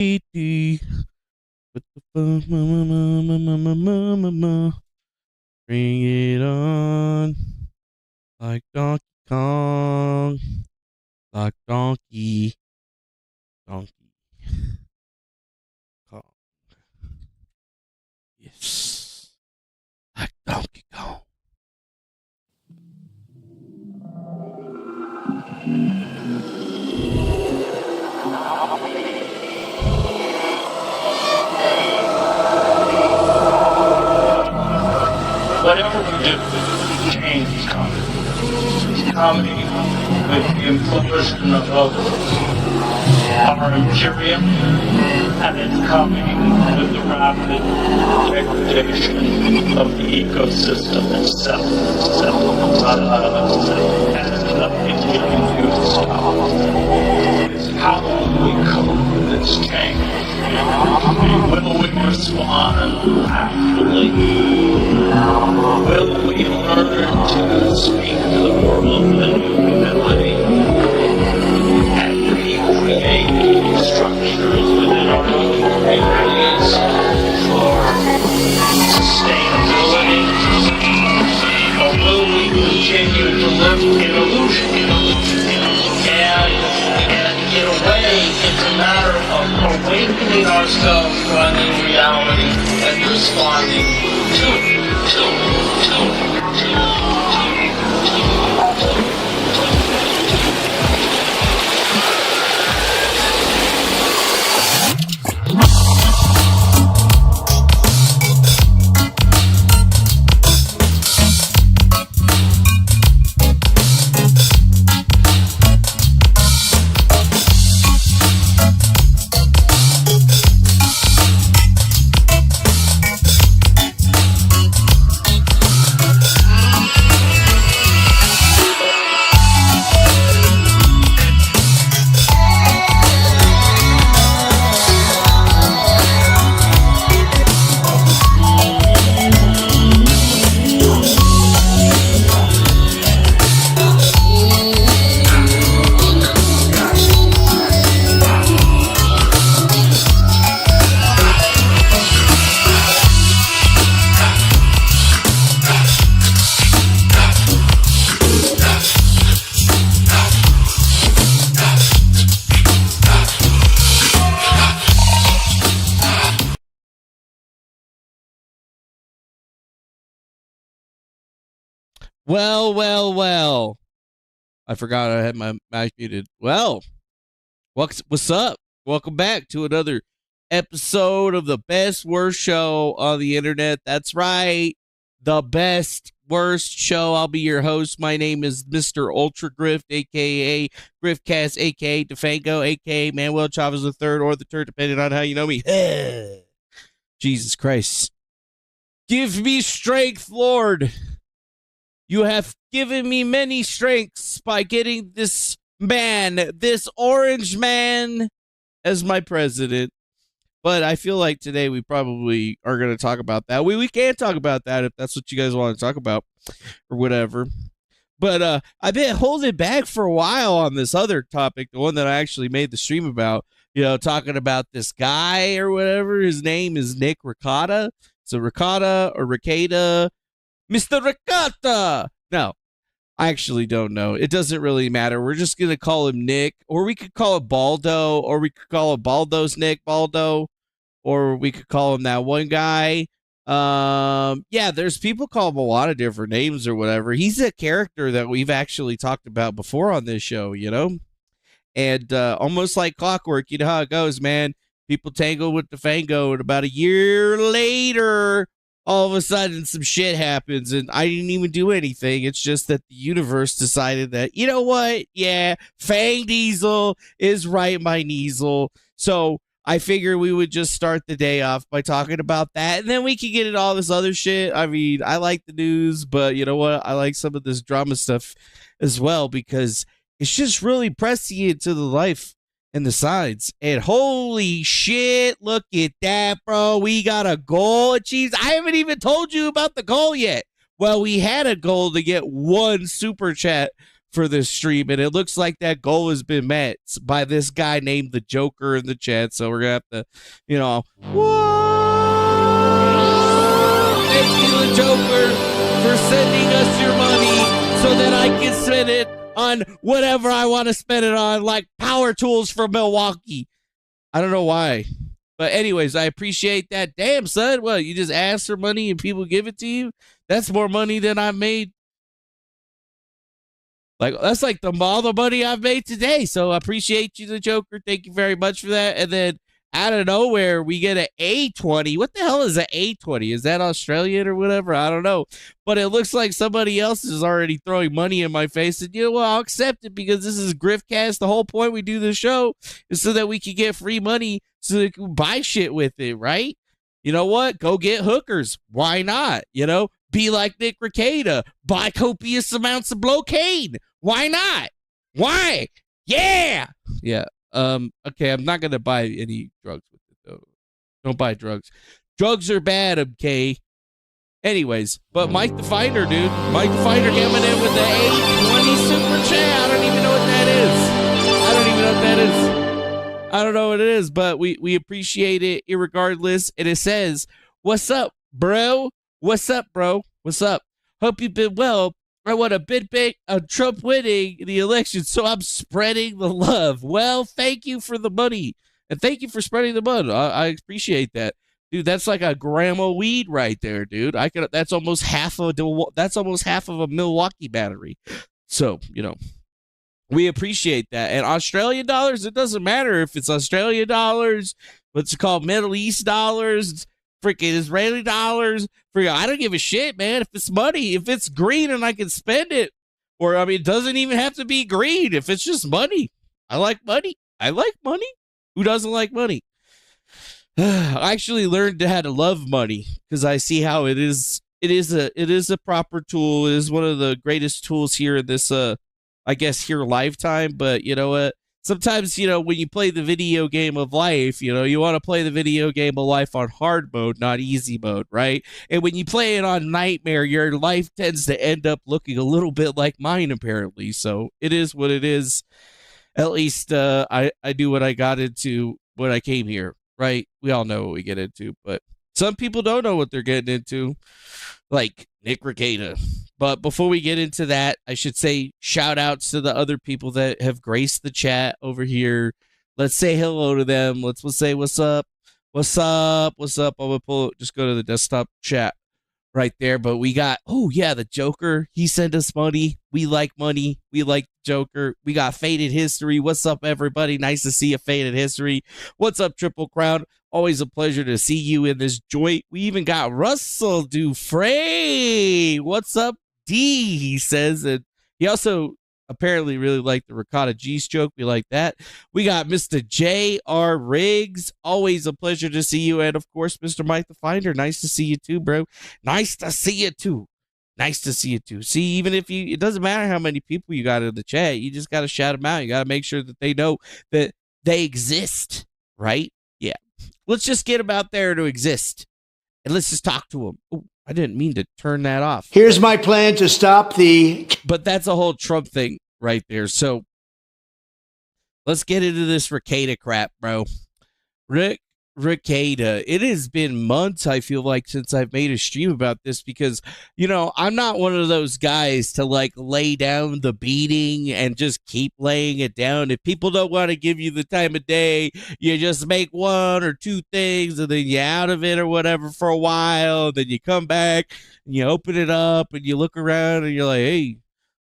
With the bring it on, like Donkey Kong, like Donkey Kong. Yes, like Donkey Kong. Whatever we do, change is coming. It's coming with the implosion of our imperium, and it's coming with the rapid degradation of the ecosystem itself. And nothing we can do to stop it. It's how we cope with this change. Will we respond actively? Will we learn to speak to the world with humility and recreate structures within our own communities for sustainability? Or will we continue to live in illusion? And in a way, it's a matter of awakening ourselves to our new reality and responding to it. Well. I forgot I had my mic muted. Well, what's up? Welcome back to another episode of the best, worst show on the internet. That's right. The best, worst show. I'll be your host. My name is Mr. Ultra Grift, a.k.a. Griftcast, a.k.a. Defango, a.k.a. Manuel Chavez III, or the Turd, depending on how you know me. Jesus Christ. Give me strength, Lord. You have given me many strengths by getting this man, this orange man, as my president. But I feel like today we probably are going to talk about that. We can talk about that if that's what you guys want to talk about or whatever. But I've been holding back for a while on this other topic, the one that I actually made the stream about, talking about this guy or whatever. His name is Nick Rekieta. So Rekieta or Rekieta. Mr. Rekieta! No, I actually don't know. It doesn't really matter. We're just going to call him Nick, or we could call it Baldo, or we could call it Baldo's Nick Baldo, or we could call him that one guy. Yeah, there's people call him a lot of different names or whatever. He's a character that we've actually talked about before on this show, And almost like clockwork, you know how it goes, man. People tangle with Defango, and about a year later, all of a sudden some shit happens, and I didn't even do anything. It's just that the universe decided that, you know what? Yeah, Fang Diesel is right, my Niesel. So I figured we would just start the day off by talking about that, and then we could get into all this other shit. I mean, I like the news, but you know what? I like some of this drama stuff as well, because it's just really prescient to the life and the sides. And holy shit, look at that, bro. We got a goal achieved. I haven't even told you about the goal yet. Well, we had a goal to get one super chat for this stream, and it looks like that goal has been met by this guy named the Joker in the chat. So we're gonna have to, thank you, the Joker, for sending us your money so that I can spend it on whatever I want to spend it on, like power tools for Milwaukee. I don't know why. But anyways, I appreciate that. Damn, son. What, you just ask for money and people give it to you? That's more money than I made. Like, that's like all the money I've made today. So I appreciate you, the Joker. Thank you very much for that. And then out of nowhere, we get an A20. What the hell is an A20? Is that Australian or whatever? I don't know. But it looks like somebody else is already throwing money in my face. And you know what? I'll accept it because this is Griftcast. The whole point we do this show is so that we can get free money so that we can buy shit with it, right? You know what? Go get hookers. Why not? Be like Nick Rekieta. Buy copious amounts of blocaine. Why not? Why? Yeah. Yeah. Okay, I'm not gonna buy any drugs with it though. Don't buy drugs. Drugs are bad, okay? Anyways, but Mike the Finder, dude. Mike the Finder coming in with the 820 super chat. I don't even know what that is. I don't know what it is, but we appreciate it irregardless. And it says, "What's up, bro? What's up, bro? What's up? Hope you've been well. I want a bit big on Trump winning the election, so I'm spreading the love." Well, thank you for the money, and thank you for spreading the money. I appreciate that, dude. That's like a gram of weed right there, dude. That's almost half of a Milwaukee battery. So we appreciate that. And Australian dollars, it doesn't matter if it's Australian dollars, what's it called, Middle East dollars, freaking Israeli dollars. I don't give a shit, man. If it's money, if it's green and I can spend it, or it doesn't even have to be green. If it's just money, I like money. I like money. Who doesn't like money? I actually learned how to love money because I see how it is. It is a proper tool. It is one of the greatest tools here in this, I guess, here lifetime. But you know what? Sometimes, when you play the video game of life, you want to play the video game of life on hard mode, not easy mode, right? And when you play it on nightmare, your life tends to end up looking a little bit like mine, apparently. So it is what it is. At least I do what I got into when I came here, right? We all know what we get into, but some people don't know what they're getting into, like Nick Rekieta. But before we get into that, I should say shout outs to the other people that have graced the chat over here. Let's say hello to them. Let's say what's up. What's up? What's up? I'm gonna just go to the desktop chat right there. But we got, the Joker. He sent us money. We like money. We like Joker. We got Faded History. What's up, everybody? Nice to see you, Faded History. What's up, Triple Crown? Always a pleasure to see you in this joint. We even got Russell Dufresne. What's up, D? He says, and he also apparently really liked the Ricotta G's joke. We like that. We got Mr. J.R. Riggs. Always a pleasure to see you. And of course, Mr. Mike the Finder. Nice to see you too, bro. Nice to see you too. Nice to see you too. See, even if it doesn't matter how many people you got in the chat, you just got to shout them out. You got to make sure that they know that they exist, right? Yeah. Let's just get them out there to exist. And let's just talk to them. Oh, I didn't mean to turn that off. Here's my plan to stop the... But that's a whole Trump thing right there. So let's get into this Rekieta crap, bro. Rekieta. It has been months, I feel like, since I've made a stream about this because, I'm not one of those guys to lay down the beating and just keep laying it down. If people don't want to give you the time of day, you just make one or two things and then you're out of it or whatever for a while. Then you come back and you open it up and you look around and you're like, hey,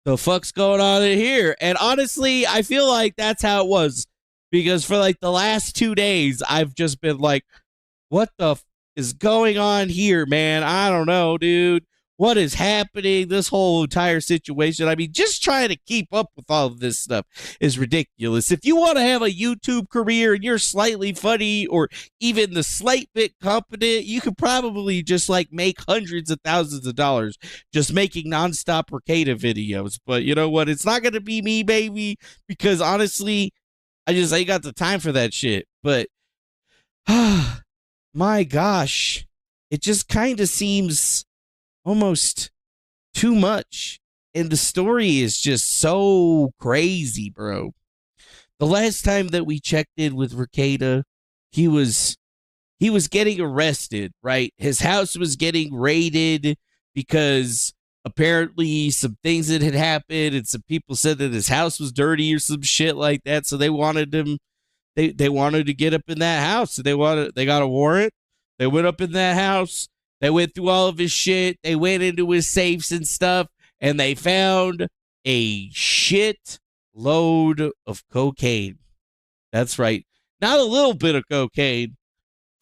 the fuck's going on in here? And honestly, I feel like that's how it was. Because for the last 2 days, I've just been like, what the is going on here, man? I don't know, dude. What is happening? This whole entire situation. Just trying to keep up with all of this stuff is ridiculous. If you want to have a YouTube career and you're slightly funny or even the slight bit competent, you could probably just make hundreds of thousands of dollars just making nonstop Rekieta videos. But you know what? It's not going to be me, baby, because honestly, I ain't got the time for that shit. But, my gosh, it just kind of seems almost too much. And the story is just so crazy, bro. The last time that we checked in with Rekieta, he was getting arrested, right? His house was getting raided because apparently some things that had happened and some people said that his house was dirty or some shit like that. So they wanted him, they wanted to get up in that house. So they got a warrant. They went up in that house. They went through all of his shit. They went into his safes and stuff, and they found a shit load of cocaine. That's right. Not a little bit of cocaine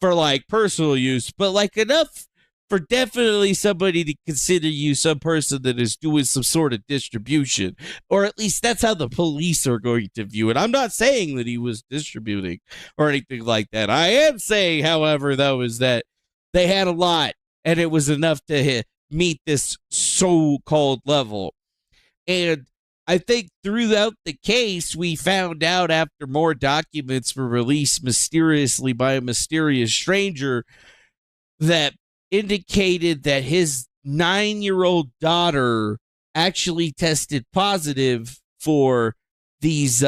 for like personal use, but like enough for definitely somebody to consider you some person that is doing some sort of distribution, or at least that's how the police are going to view it. I'm not saying that he was distributing or anything like that. I am saying, however, though, is that they had a lot and it was enough to meet this so-called level. And I think throughout the case, we found out after more documents were released mysteriously by a mysterious stranger that indicated that his 9-year-old daughter actually tested positive for these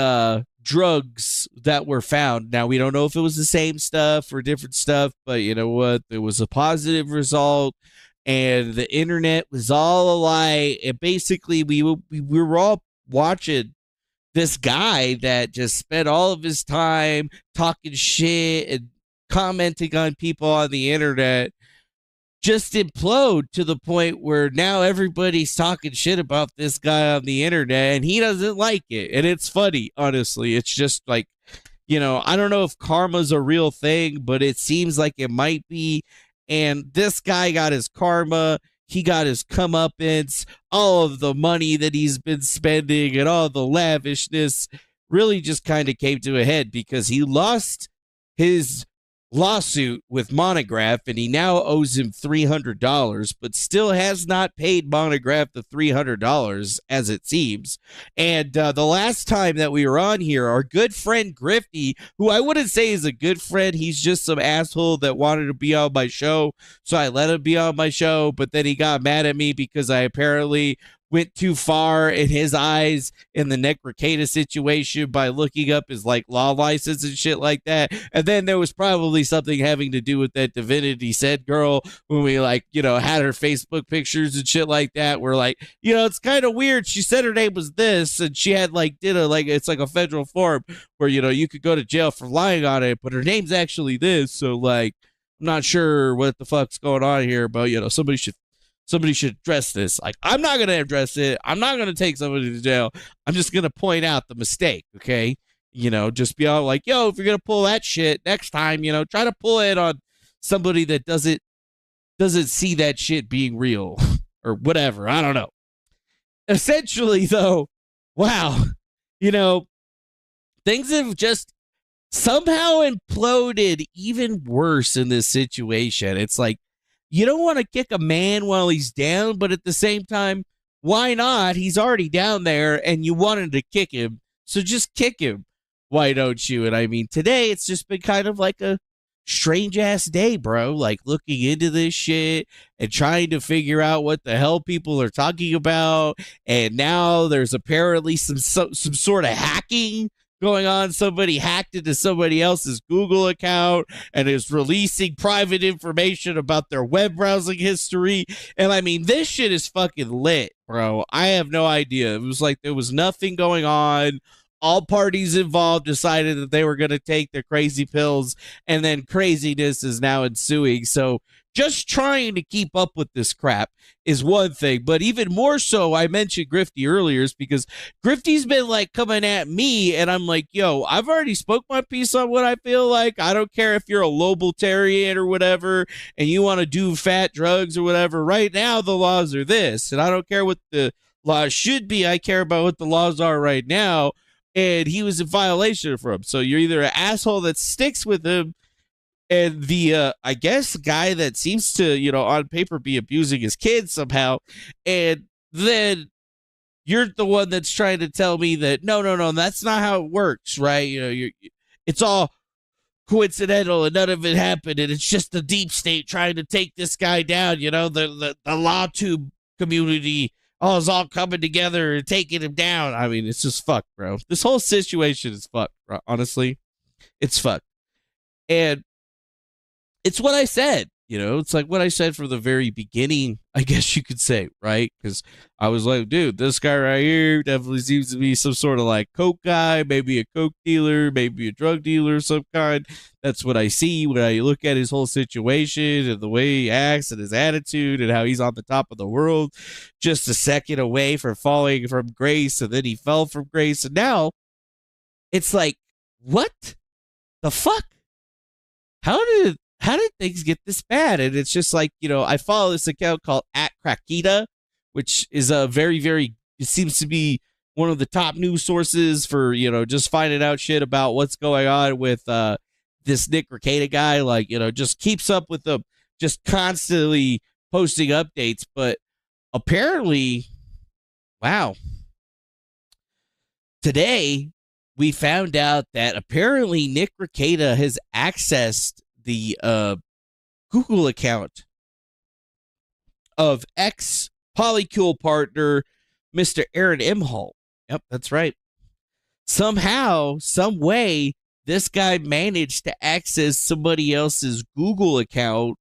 drugs that were found. Now, we don't know if it was the same stuff or different stuff, but you know what? There was a positive result. And the internet was all a lie. And basically, we were all watching this guy that just spent all of his time talking shit and commenting on people on the internet just implode to the point where now everybody's talking shit about this guy on the internet and he doesn't like it. And it's funny, honestly. It's just like, you know, I don't know if karma's a real thing, but it seems like it might be. And this guy got his karma. He got his comeuppance. All of the money that he's been spending and all the lavishness really just kind of came to a head because he lost his lawsuit with Monograph and he now owes him $300, but still has not paid Monograph the $300 as it seems. And the last time that we were on here, our good friend Grifty, who I wouldn't say is a good friend, he's just some asshole that wanted to be on my show, so I let him be on my show, but then he got mad at me because I apparently went too far in his eyes in the Nick Rekieta situation by looking up his like law license and shit like that. And then there was probably something having to do with that Divinity Said girl when we like, you know, had her Facebook pictures and shit like that. We're like, you know, it's kind of weird. She said her name was this and she had like did a like it's like a federal form where, you know, you could go to jail for lying on it, but her name's actually this. So like I'm not sure what the fuck's going on here, but you know, somebody should address this. Like, I'm not going to address it. I'm not going to take somebody to jail. I'm just going to point out the mistake, okay? You know, just be all like, yo, if you're going to pull that shit next time, you know, try to pull it on somebody that doesn't see that shit being real or whatever. I don't know. Essentially, though, wow, you know, things have just somehow imploded even worse in this situation. It's like, you don't want to kick a man while he's down, but at the same time, why not? He's already down there and you wanted to kick him. So just kick him. Why don't you? And I mean, today it's just been kind of like a strange ass day, bro. Like looking into this shit and trying to figure out what the hell people are talking about. And now there's apparently some sort of hacking going on. Somebody hacked into somebody else's Google account and is releasing private information about their web browsing history. And I mean, this shit is fucking lit, bro. I have no idea. It was like there was nothing going on. All parties involved decided that they were going to take their crazy pills, and then craziness is now ensuing. So just trying to keep up with this crap is one thing, but even more so, I mentioned Grifty earlier, is because Grifty's been like coming at me, and I'm like, yo, I've already spoke my piece on what I feel like. I don't care if you're a Lobotarian or whatever, and you want to do fat drugs or whatever. Right now, the laws are this, and I don't care what the laws should be. I care about what the laws are right now, and he was in violation for him. So you're either an asshole that sticks with him, and the I guess guy that seems to, you know, on paper be abusing his kids somehow, and then you're the one that's trying to tell me that no, that's not how it works, right? You know, it's all coincidental and none of it happened, and it's just the deep state trying to take this guy down. You know, the law tube community oh, it's all coming together and taking him down. I mean, it's just fucked, bro. This whole situation is fucked, bro. Honestly, it's fucked. And it's what I said, it's like what I said from the very beginning, I guess you could say, right? Because I was like, dude, this guy right here definitely seems to be some sort of like coke guy, maybe a coke dealer, maybe a drug dealer of some kind. That's what I see when I look at his whole situation and the way he acts and his attitude and how he's on the top of the world, just a second away from falling from grace, and then he fell from grace, and now it's like, what the fuck? How did things get this bad? And it's just like, I follow this account called @Rekieta, which is a very, very, it seems to be one of the top news sources for, just finding out shit about what's going on with this Nick Rekieta guy. Like, just keeps up with them, just constantly posting updates. But apparently, wow, today we found out that apparently Nick Rekieta has accessed the Google account of ex-Polycule partner Mr. Aaron Imholt. Yep, that's right. Somehow, some way, this guy managed to access somebody else's Google account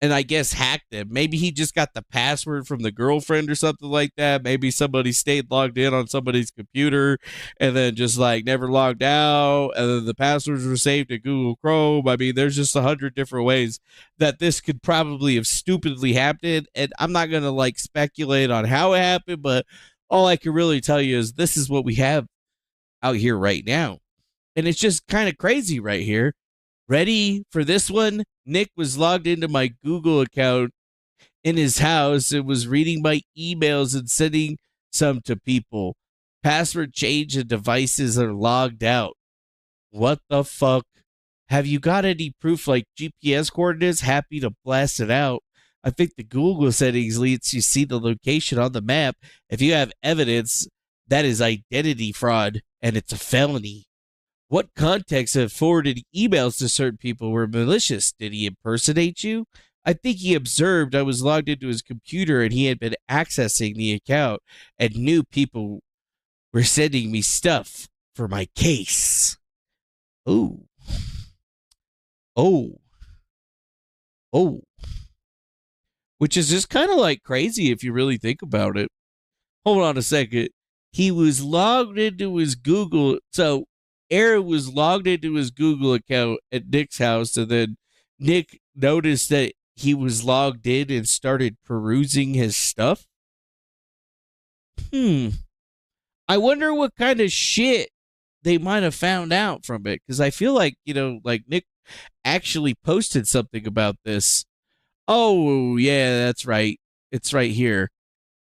and I guess hacked them. Maybe he just got the password from the girlfriend or something like that. Maybe somebody stayed logged in on somebody's computer and then just like never logged out, and then the passwords were saved to Google Chrome. I mean, there's just 100 different ways that this could probably have stupidly happened, and I'm not going to like speculate on how it happened, but all I can really tell you is this is what we have out here right now. And it's just kind of crazy right here. Ready for this one? Nick was logged into my Google account in his house and was reading my emails and sending some to people. Password change and devices are logged out. What the fuck? Have you got any proof like GPS coordinates? Happy to blast it out. I think the Google settings lets you see the location on the map. If you have evidence, that is identity fraud and it's a felony. What context have forwarded emails to certain people were malicious? Did he impersonate you? I think he observed I was logged into his computer and he had been accessing the account and knew people were sending me stuff for my case. Oh. Oh. Oh. Which is just kind of like crazy if you really think about it. Hold on a second. He was logged into his Google. So Aaron was logged into his Google account at Nick's house, and then Nick noticed that he was logged in and started perusing his stuff. I wonder what kind of shit they might have found out from it, because I feel like, like Nick actually posted something about this. Oh, yeah, that's right. It's right here.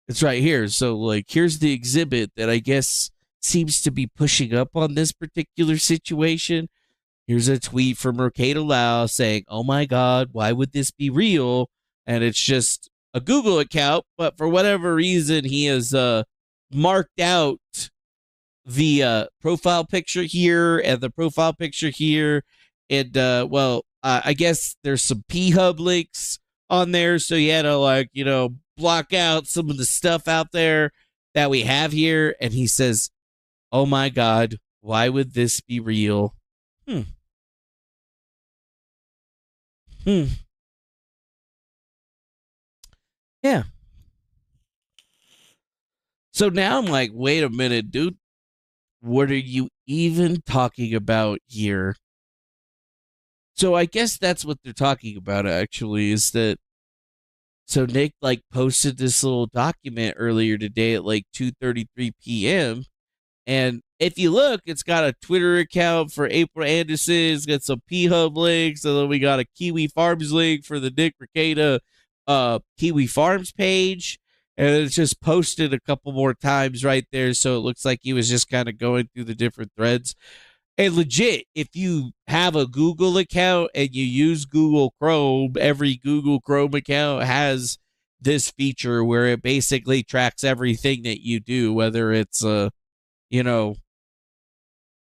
It's right here. So, like, here's the exhibit that I guess seems to be pushing up on this particular situation. Here's a tweet from Rekieta Lau saying, oh my God, why would this be real? And it's just a Google account, but for whatever reason, he has marked out the profile picture here and the profile picture here. And, I guess there's some P-Hub links on there. So you had to, block out some of the stuff out there that we have here. And he says, oh my God, why would this be real? Yeah. So now I'm like, wait a minute, dude. What are you even talking about here? So I guess that's what they're talking about, actually, is that so Nick posted this little document earlier today at 2:33 p.m. And if you look, it's got a Twitter account for April Anderson. It's got some P-Hub links. And then we got a Kiwi Farms link for the Nick Rekieta Kiwi Farms page. And it's just posted a couple more times right there. So it looks like he was just kind of going through the different threads. And legit, if you have a Google account and you use Google Chrome, every Google Chrome account has this feature where it basically tracks everything that you do, whether it's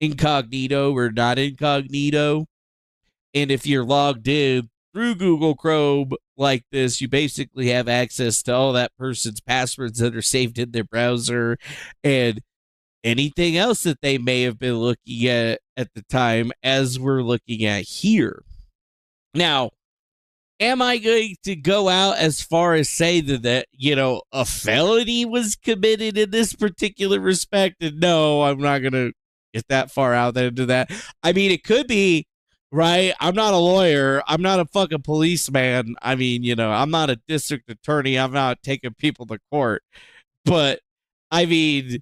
incognito or not incognito. And if you're logged in, through Google Chrome like this, you basically have access to all that person's passwords that are saved in their browser and anything else that they may have been looking at the time, as we're looking at here. Now, am I going to go out as far as say that a felony was committed in this particular respect? And no, I'm not going to get that far out into that. I mean, it could be, right? I'm not a lawyer. I'm not a fucking policeman. I mean, I'm not a district attorney. I'm not taking people to court. But, I mean,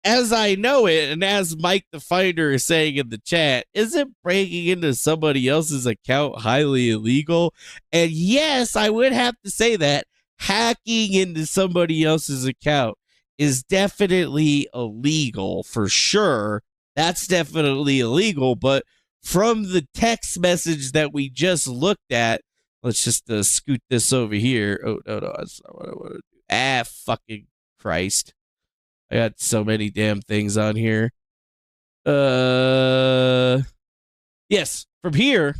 as I know it, and as Mike the Finder is saying in the chat, isn't breaking into somebody else's account highly illegal? And yes, I would have to say that hacking into somebody else's account is definitely illegal for sure. That's definitely illegal. But from the text message that we just looked at, let's just scoot this over here. Oh, no, that's not what I want to do. Fucking Christ. I got so many damn things on here. Yes, from here.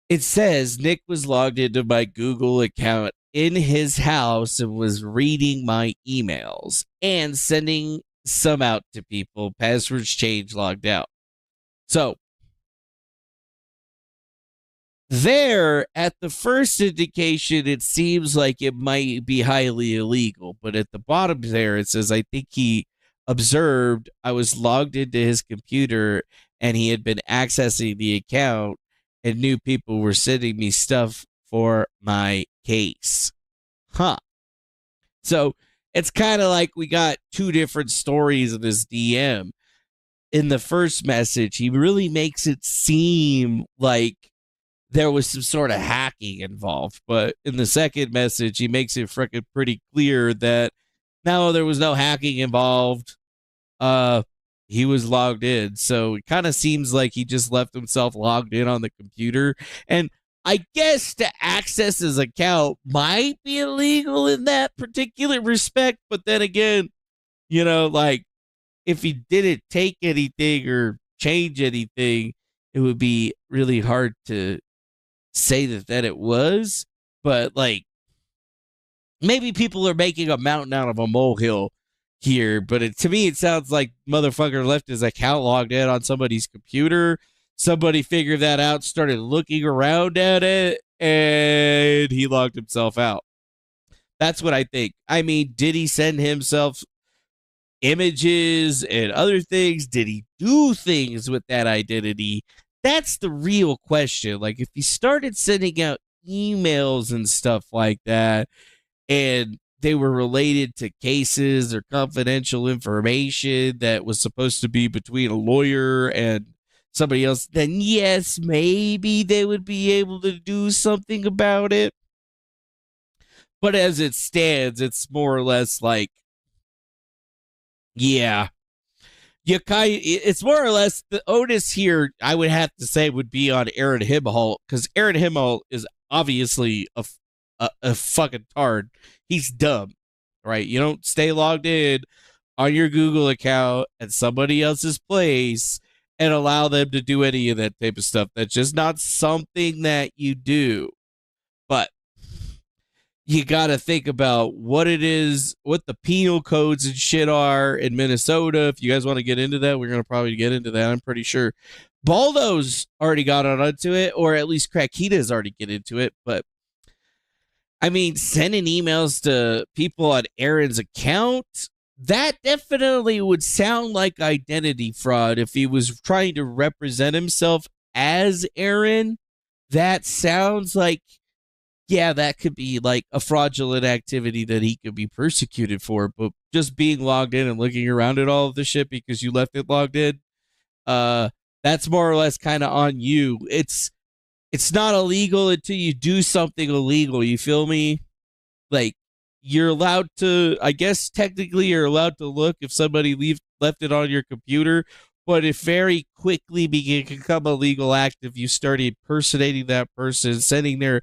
It says Nick was logged into my Google account in his house and was reading my emails and sending some out to people. Passwords changed, logged out. So, there, at the first indication, it seems like it might be highly illegal. But at the bottom there, it says, I think he observed I was logged into his computer and he had been accessing the account and knew people were sending me stuff for my case. Huh. So it's kind of like we got two different stories of this DM. In the first message, he really makes it seem like there was some sort of hacking involved. But in the second message, he makes it freaking pretty clear that no, there was no hacking involved. He was logged in. So it kind of seems like he just left himself logged in on the computer. And I guess to access his account might be illegal in that particular respect. But then again, like if he didn't take anything or change anything, it would be really hard to say that it was. But like maybe people are making a mountain out of a molehill here, but to me it sounds like motherfucker left his account logged in on somebody's computer. Somebody figured that out, started looking around at it, and he logged himself out. That's what I think. I mean, did he send himself images and other things? Did he do things with that identity? That's the real question. Like, if he started sending out emails and stuff like that, and they were related to cases or confidential information that was supposed to be between a lawyer and somebody else, then yes, maybe they would be able to do something about it. But as it stands, it's more or less like, yeah, it's more or less the onus here, I would have to say, would be on Aaron Himmelholt, because Aaron Himmelholt is obviously a fucking tard. He's dumb, right? You don't stay logged in on your Google account at somebody else's place and allow them to do any of that type of stuff. That's just not something that you do. But you got to think about what it is, what the penal codes and shit are in Minnesota. If you guys want to get into that, we're going to probably get into that. I'm pretty sure Baldo's already got onto it, or at least Rekieta's already get into it. But I mean, sending emails to people on Aaron's account, that definitely would sound like identity fraud. If he was trying to represent himself as Aaron, that sounds like, yeah, that could be like a fraudulent activity that he could be persecuted for. But just being logged in and looking around at all of the shit because you left it logged in, that's more or less kind of on you. It's not illegal until you do something illegal. You feel me? Like, you're allowed to, I guess technically you're allowed to look if somebody left it on your computer, but it very quickly can become a legal act if you start impersonating that person, sending their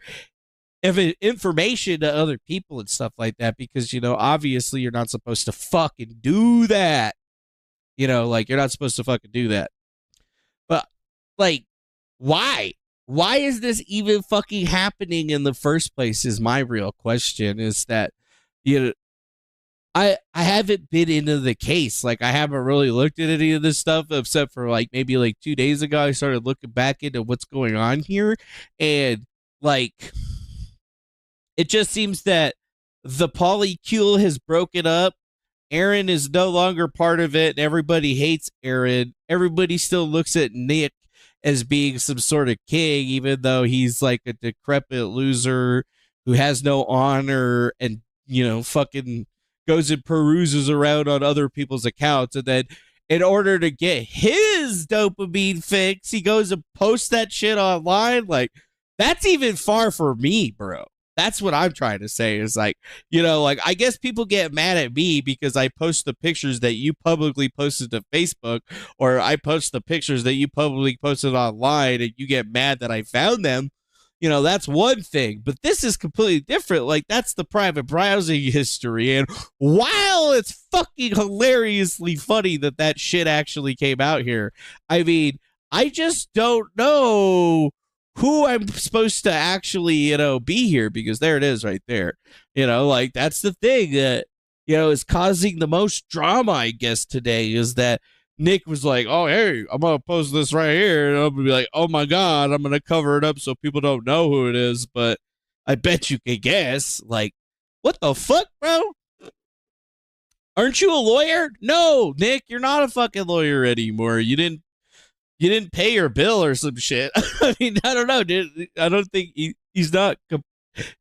information to other people and stuff like that, because, obviously you're not supposed to fucking do that. You know, like you're not supposed to fucking do that. But like, why? Why is this even fucking happening in the first place is my real question. Is that, you know, I haven't been into the case. Like, I haven't really looked at any of this stuff except for like maybe like 2 days ago. I started looking back into what's going on here. And like, it just seems that the polycule has broken up. Aaron is no longer part of it, and everybody hates Aaron. Everybody still looks at Nick as being some sort of king, even though he's like a decrepit loser who has no honor and, you know, fucking goes and peruses around on other people's accounts. And then in order to get his dopamine fix, he goes and posts that shit online. Like, that's even far for me, bro. That's what I'm trying to say is like, you know, like I guess people get mad at me because I post the pictures that you publicly posted to Facebook, or I post the pictures that you publicly posted online and you get mad that I found them. You know, that's one thing, but this is completely different. Like, that's the private browsing history. And while it's fucking hilariously funny that that shit actually came out here, I mean, I just don't know who I'm supposed to actually, you know, be here, because there it is right there. You know, like that's the thing that, you know, is causing the most drama, I guess, today is that Nick was like, oh, hey, I'm going to post this right here. And I'm going to be like, oh my God, I'm going to cover it up so people don't know who it is. But I bet you can guess. Like, what the fuck, bro? Aren't you a lawyer? No, Nick, you're not a fucking lawyer anymore. You didn't pay your bill or some shit. I mean, I don't know, dude. I don't think he's not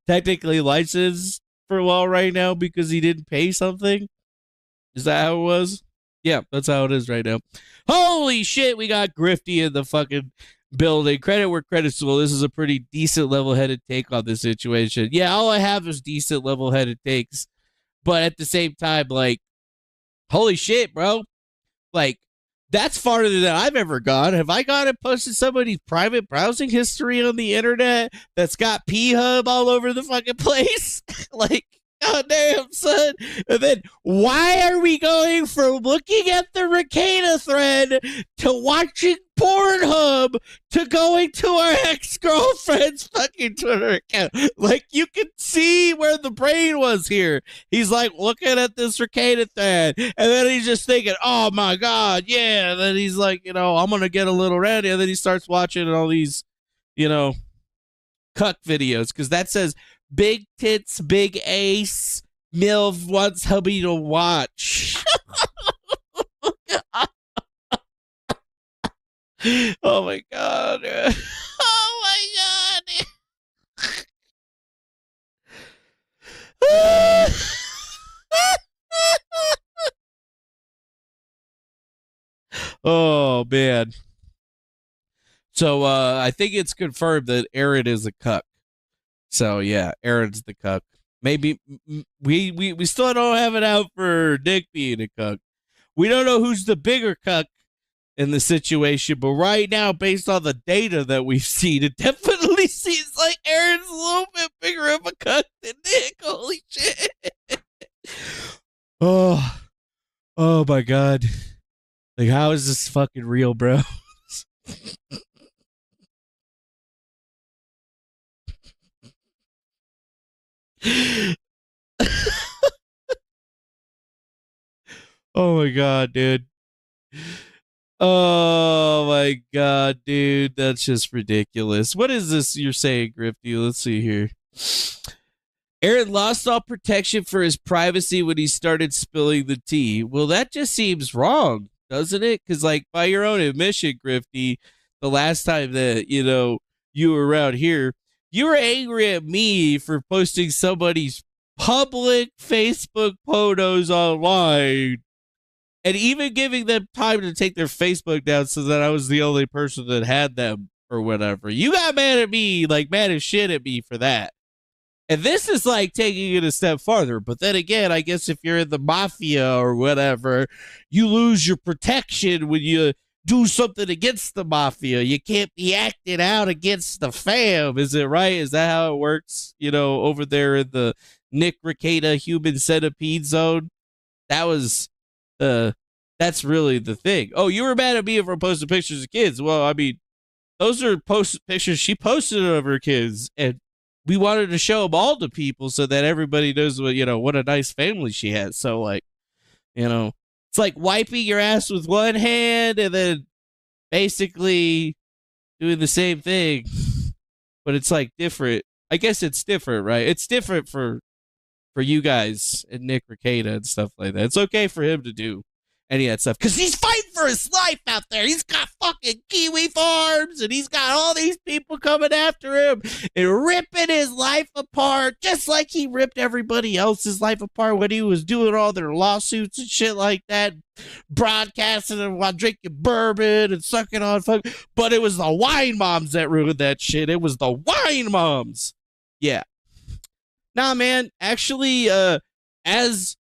technically licensed for law right now because he didn't pay something. Is that how it was? Yeah, that's how it is right now. Holy shit, we got Grifty in the fucking building. Credit where credit's due. This is a pretty decent level-headed take on this situation. Yeah, all I have is decent level-headed takes. But at the same time, like, holy shit, bro. Like, that's farther than I've ever gone. Have I gone and posted somebody's private browsing history on the internet that's got P-Hub all over the fucking place? Like, goddamn, son. And then why are we going from looking at the Rekieta thread to watching Pornhub to going to our ex-girlfriend's fucking Twitter account? Like, you can see where the brain was here. He's like looking at this Rekieta thread, and then he's just thinking, oh my God, yeah. And then he's like, you know, I'm going to get a little ready. And then he starts watching all these, you know, cuck videos, because that says big tits, big ace, MILF wants hubby to watch. Oh my God. Oh my God. Oh man. So I think it's confirmed that Aaron is a cuck. So yeah, Aaron's the cuck. Maybe we still don't have it out for Nick being a cuck. We don't know who's the bigger cuck in the situation, but right now, based on the data that we've seen, it definitely seems like Aaron's a little bit bigger of a cuck than Nick. Holy shit. Oh my God. Like, how is this fucking real, bro? Oh my God, dude. Oh my God, dude. That's just ridiculous. What is this you're saying, Grifty? Let's see here. Aaron lost all protection for his privacy when he started spilling the tea. Well, that just seems wrong, doesn't it? Because, like, by your own admission, Grifty, the last time that, you know, you were around here, you were angry at me for posting somebody's public Facebook photos online and even giving them time to take their Facebook down so that I was the only person that had them or whatever. You got mad at me, like mad as shit at me for that. And this is like taking it a step farther. But then again, I guess if you're in the mafia or whatever, you lose your protection when you do something against the mafia. You can't be acting out against the fam. Is it right? Is that how it works? You know, over there in the Nick Rekieta human centipede zone? That was That's really the thing. Oh, you were mad at me for posting pictures of kids. Well, I mean, those are pictures she posted of her kids, and we wanted to show them all to people so that everybody knows what a nice family she has. So like, it's like wiping your ass with one hand and then basically doing the same thing, but it's like different. I guess it's different, right? It's different for you guys and Nick Rekieta and stuff like that. It's okay for him to do any of that stuff because he's fighting for his life out there. He's got fucking kiwi farms and he's got all these people coming after him and ripping his life apart, just like he ripped everybody else's life apart when he was doing all their lawsuits and shit like that, broadcasting them while drinking bourbon and sucking on fuck. But it was the wine moms that ruined that shit. It was the wine moms. Yeah. Nah, man, actually, as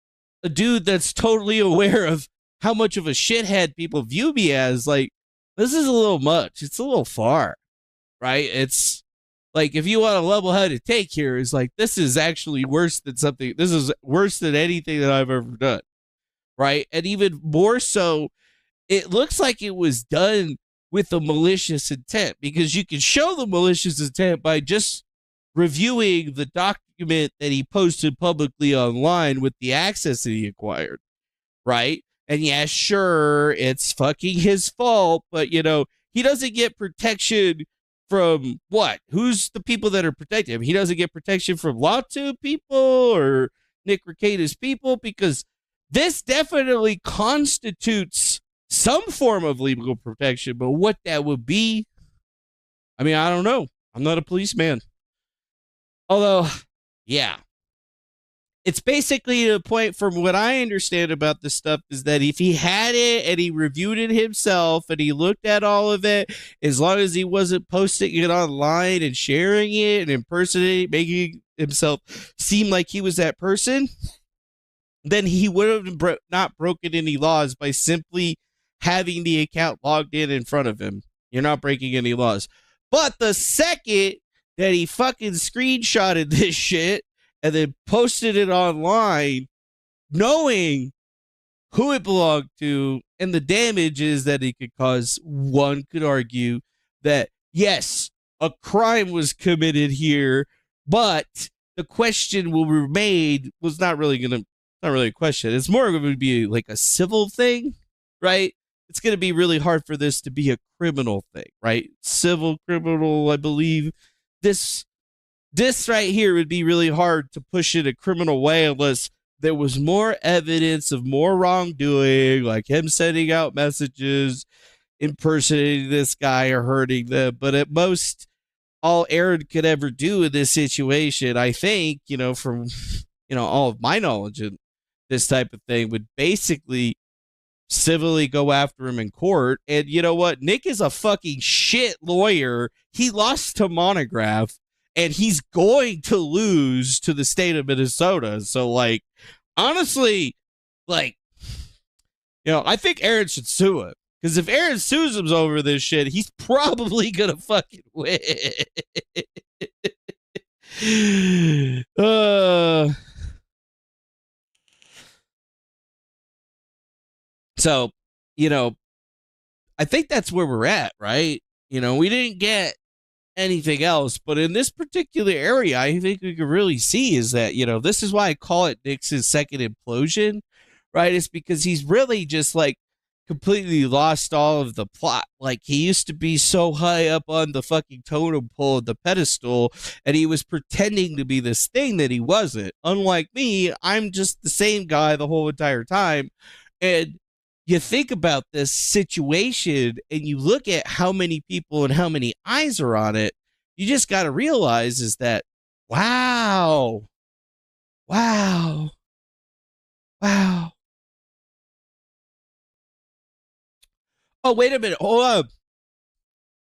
a dude that's totally aware of how much of a shithead people view me as, like, this is a little much. It's a little far, right? It's like, if you want a level-headed take here, is like, this is actually worse than something. This is worse than anything that I've ever done, right? And even more so, it looks like it was done with a malicious intent, because you can show the malicious intent by just reviewing the document that he posted publicly online with the access that he acquired, right? And yeah, sure, it's fucking his fault, but he doesn't get protection from what? Who's the people that are protecting him? He doesn't get protection from Lawtube people or Nick Rekieta's people, because this definitely constitutes some form of legal protection, but what that would be, I mean, I don't know. I'm not a policeman. Although, yeah, it's basically the point, from what I understand about this stuff, is that if he had it and he reviewed it himself and he looked at all of it, as long as he wasn't posting it online and sharing it and impersonating, making himself seem like he was that person, then he would have not broken any laws by simply having the account logged in front of him. You're not breaking any laws. But the second that he fucking screenshotted this shit and then posted it online, knowing who it belonged to and the damages that it could cause, one could argue that, yes, a crime was committed here, but the question will remain was not really a question. It's more going to be like a civil thing, right? It's going to be really hard for this to be a criminal thing, right? Civil, criminal, I believe. This right here would be really hard to push in a criminal way unless there was more evidence of more wrongdoing, like him sending out messages, impersonating this guy or hurting them. But at most, all Aaron could ever do in this situation, I think, from, all of my knowledge in this type of thing, would basically civilly go after him in court. And you know what? Nick is a fucking shit lawyer. He lost to Monograph, and he's going to lose to the state of Minnesota. So, like, honestly, like, I think Aaron should sue him. Because if Aaron sues him over this shit, he's probably going to fucking win. So, I think that's where we're at, right? We didn't get anything else, but in this particular area, I think we can really see is that, this is why I call it Nick's second implosion, right? It's because he's really just like completely lost all of the plot. Like, he used to be so high up on the fucking totem pole of the pedestal, and he was pretending to be this thing that he wasn't. Unlike me, I'm just the same guy the whole entire time. And you think about this situation and you look at how many people and how many eyes are on it, you just got to realize is that, wow. Oh, wait a minute. Hold on.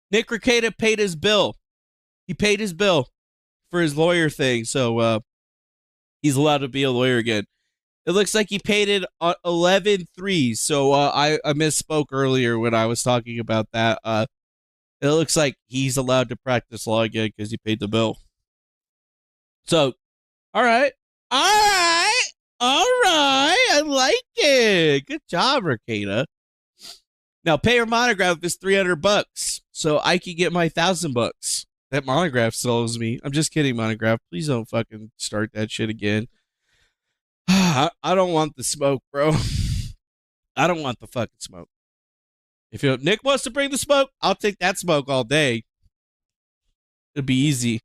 Nick Rekieta paid his bill. He paid his bill for his lawyer thing. So he's allowed to be a lawyer again. It looks like he paid it 11-3. So I misspoke earlier when I was talking about that. It looks like he's allowed to practice law again because he paid the bill. So, all right. All right, I like it. Good job, Rekieta. Now pay her monograph is $300, so I can get my $1,000. That monograph sells me. I'm just kidding, monograph. Please don't fucking start that shit again. I don't want the smoke, bro. I don't want the fucking smoke. If Nick wants to bring the smoke, I'll take that smoke all day. It'd be easy.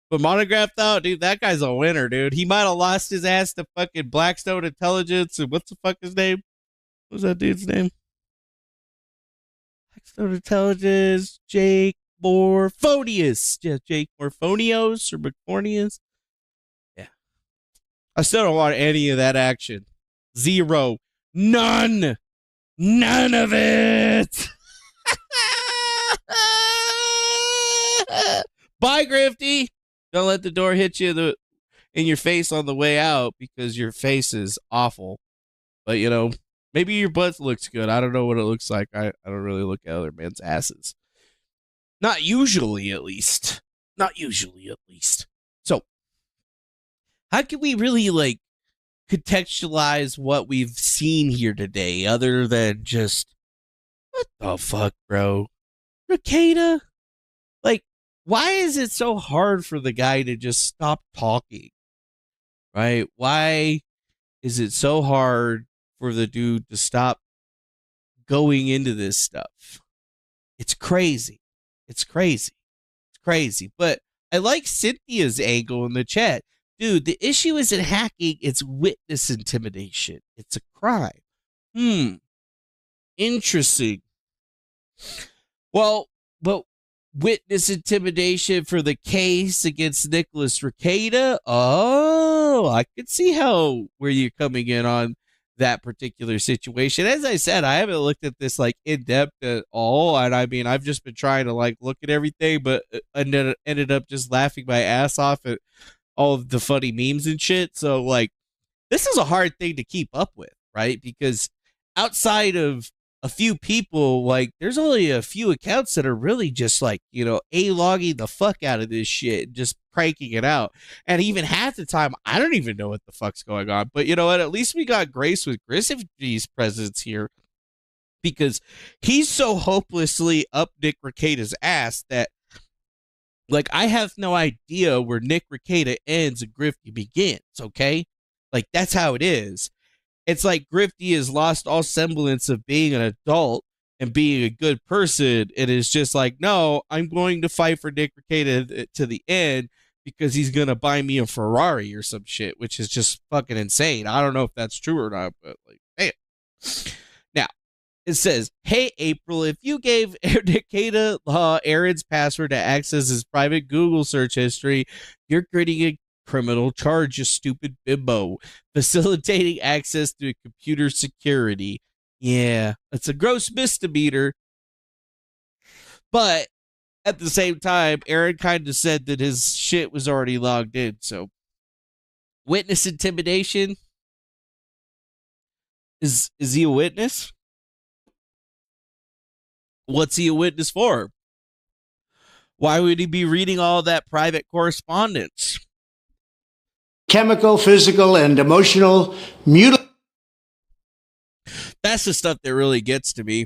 But monograph though, dude, that guy's a winner, dude. He might have lost his ass to fucking Blackstone Intelligence and what's the fuck his name? What's that dude's name? Blackstone Intelligence, Jake Morphonius. Yeah, Jake Morphonios or Morphonius. Yeah. I still don't want any of that action. Zero. None. None of it. Bye, Grifty. Don't let the door hit you in your face on the way out because your face is awful. But, you know, maybe your butt looks good. I don't know what it looks like. I don't really look at other men's asses. Not usually, at least. Not usually, at least. So, how can we really, like, contextualize what we've seen here today other than just, what the fuck, bro? Rekieta? Like, why is it so hard for the guy to just stop talking? Right? Why is it so hard for the dude to stop going into this stuff? It's crazy. It's crazy. It's crazy. But I like Cynthia's angle in the chat. Dude, the issue isn't hacking, it's witness intimidation. It's a crime. Interesting. Well, but witness intimidation for the case against Nicholas Rekieta? Oh, I could see where you're coming in on that particular situation. As I said, I haven't looked at this like in depth at all, and I mean, I've just been trying to like look at everything, but ended up just laughing my ass off at all of the funny memes and shit. So like, this is a hard thing to keep up with, right? Because outside of a few people, like, there's only a few accounts that are really just like, you know, A-logging the fuck out of this shit and just cranking it out. And even half the time, I don't even know what the fuck's going on. But you know what? At least we got Grace with Griffith's presence here, because he's so hopelessly up Nick Rekieta's ass that, like, I have no idea where Nick Rekieta ends and Grifty begins, okay? Like, that's how it is. It's like Grifty has lost all semblance of being an adult and being a good person, and is just like, no, I'm going to fight for Nick Rekieta to the end because he's going to buy me a Ferrari or some shit, which is just fucking insane. I don't know if that's true or not, but like, damn. Now, it says, hey, April, if you gave Rekieta Aaron's password to access his private Google search history, you're creating a criminal charge, you stupid bimbo. Facilitating access to computer security. Yeah, it's a gross misdemeanor. But at the same time, Aaron kind of said that his shit was already logged in. So, witness intimidation? Is he a witness? What's he a witness for? Why would he be reading all that private correspondence? Chemical, physical, and emotional mutilation. That's the stuff that really gets to me.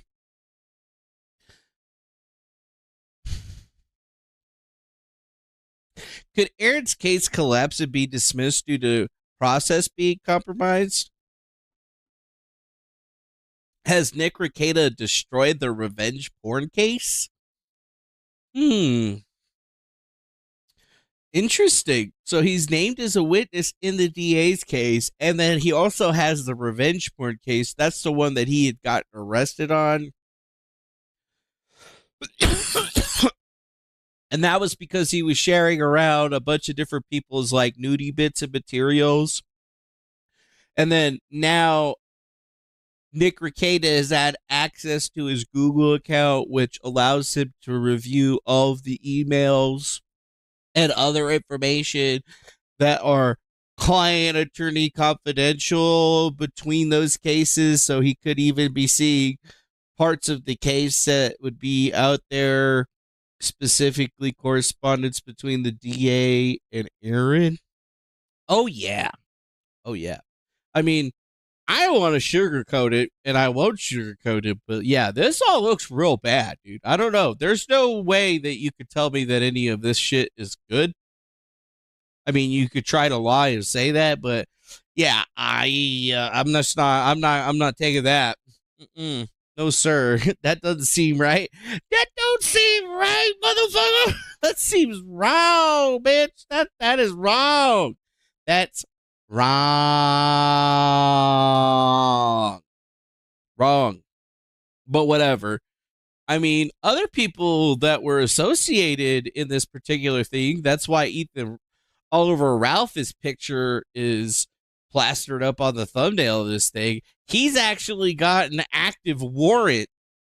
Could Aaron's case collapse and be dismissed due to process being compromised? Has Nick Rekieta destroyed the revenge porn case? Interesting. So he's named as a witness in the DA's case, and then he also has the revenge porn case. That's the one that he had gotten arrested on. And that was because he was sharing around a bunch of different people's like nudie bits and materials. And then now Nick Rekieta has had access to his Google account, which allows him to review all of the emails and other information that are client attorney confidential between those cases. So he could even be seeing parts of the case that would be out there, specifically correspondence between the DA and Aaron. Oh, yeah. Oh, yeah. I mean, I don't want to sugarcoat it, and I won't sugarcoat it, but yeah, this all looks real bad, dude. I don't know. There's no way that you could tell me that any of this shit is good. I mean, you could try to lie and say that, but yeah, I'm not taking that. Mm-mm. No, sir. That doesn't seem right. That don't seem right, motherfucker. That seems wrong, bitch. That is wrong. That's wrong. Wrong. But whatever. I mean, other people that were associated in this particular thing, that's why Ethan Oliver Ralph's picture is plastered up on the thumbnail of this thing. He's actually got an active warrant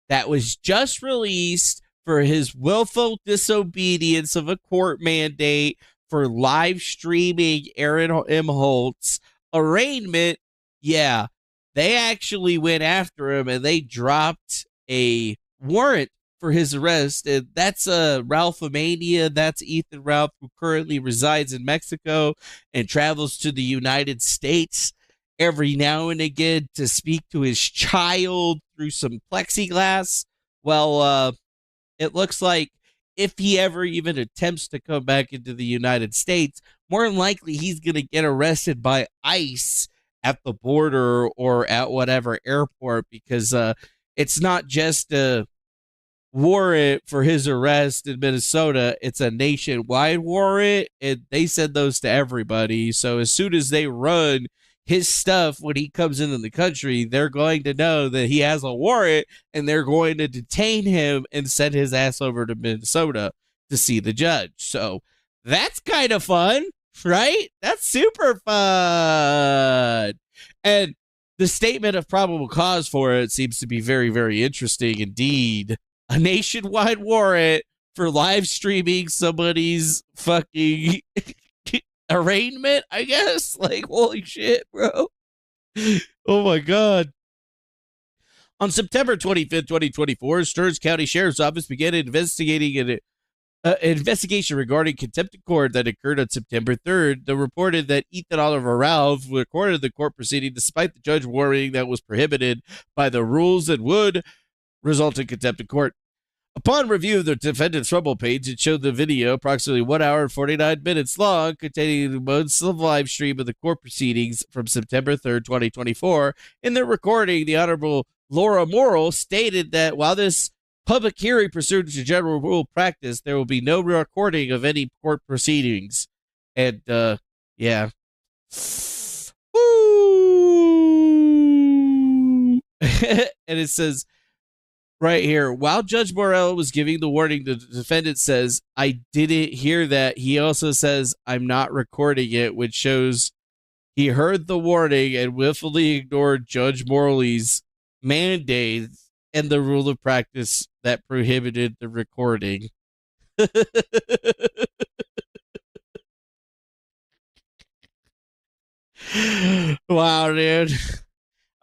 that was just released for his willful disobedience of a court mandate for live streaming Aaron M. Holt's arraignment. Yeah, they actually went after him and they dropped a warrant for his arrest. And that's Ralphomania. That's Ethan Ralph, who currently resides in Mexico and travels to the United States every now and again to speak to his child through some plexiglass. Well, it looks like if he ever even attempts to come back into the United States, more than likely he's going to get arrested by ICE at the border or at whatever airport, because it's not just a warrant for his arrest in Minnesota, it's a nationwide warrant, and they send those to everybody. So as soon as they run his stuff when he comes into the country, they're going to know that he has a warrant, and they're going to detain him and send his ass over to Minnesota to see the judge. So that's kind of fun, right? That's super fun. And the statement of probable cause for it seems to be very, very interesting indeed. A nationwide warrant for live streaming somebody's fucking arraignment, I guess. Like, holy shit, bro. Oh my God. On September 25th, 2024, Stearns County Sheriff's Office began investigating an investigation regarding contempt of court that occurred on September 3rd. They reported that Ethan Oliver Ralph recorded the court proceeding despite the judge warning that was prohibited by the rules and would result in contempt of court. Upon review of the defendant's Rumble page, it showed the video, approximately 1 hour and 49 minutes long, containing most of the live stream of the court proceedings from September 3rd, 2024. In the recording, the Honorable Laura Morrill stated that while this public hearing pursuant to general rule practice, there will be no recording of any court proceedings. And, yeah. Woo! And it says right here, while Judge Morrell was giving the warning, the defendant says, I didn't hear that. He also says, I'm not recording it, which shows he heard the warning and willfully ignored Judge Morley's mandates and the rule of practice that prohibited the recording. Wow, dude.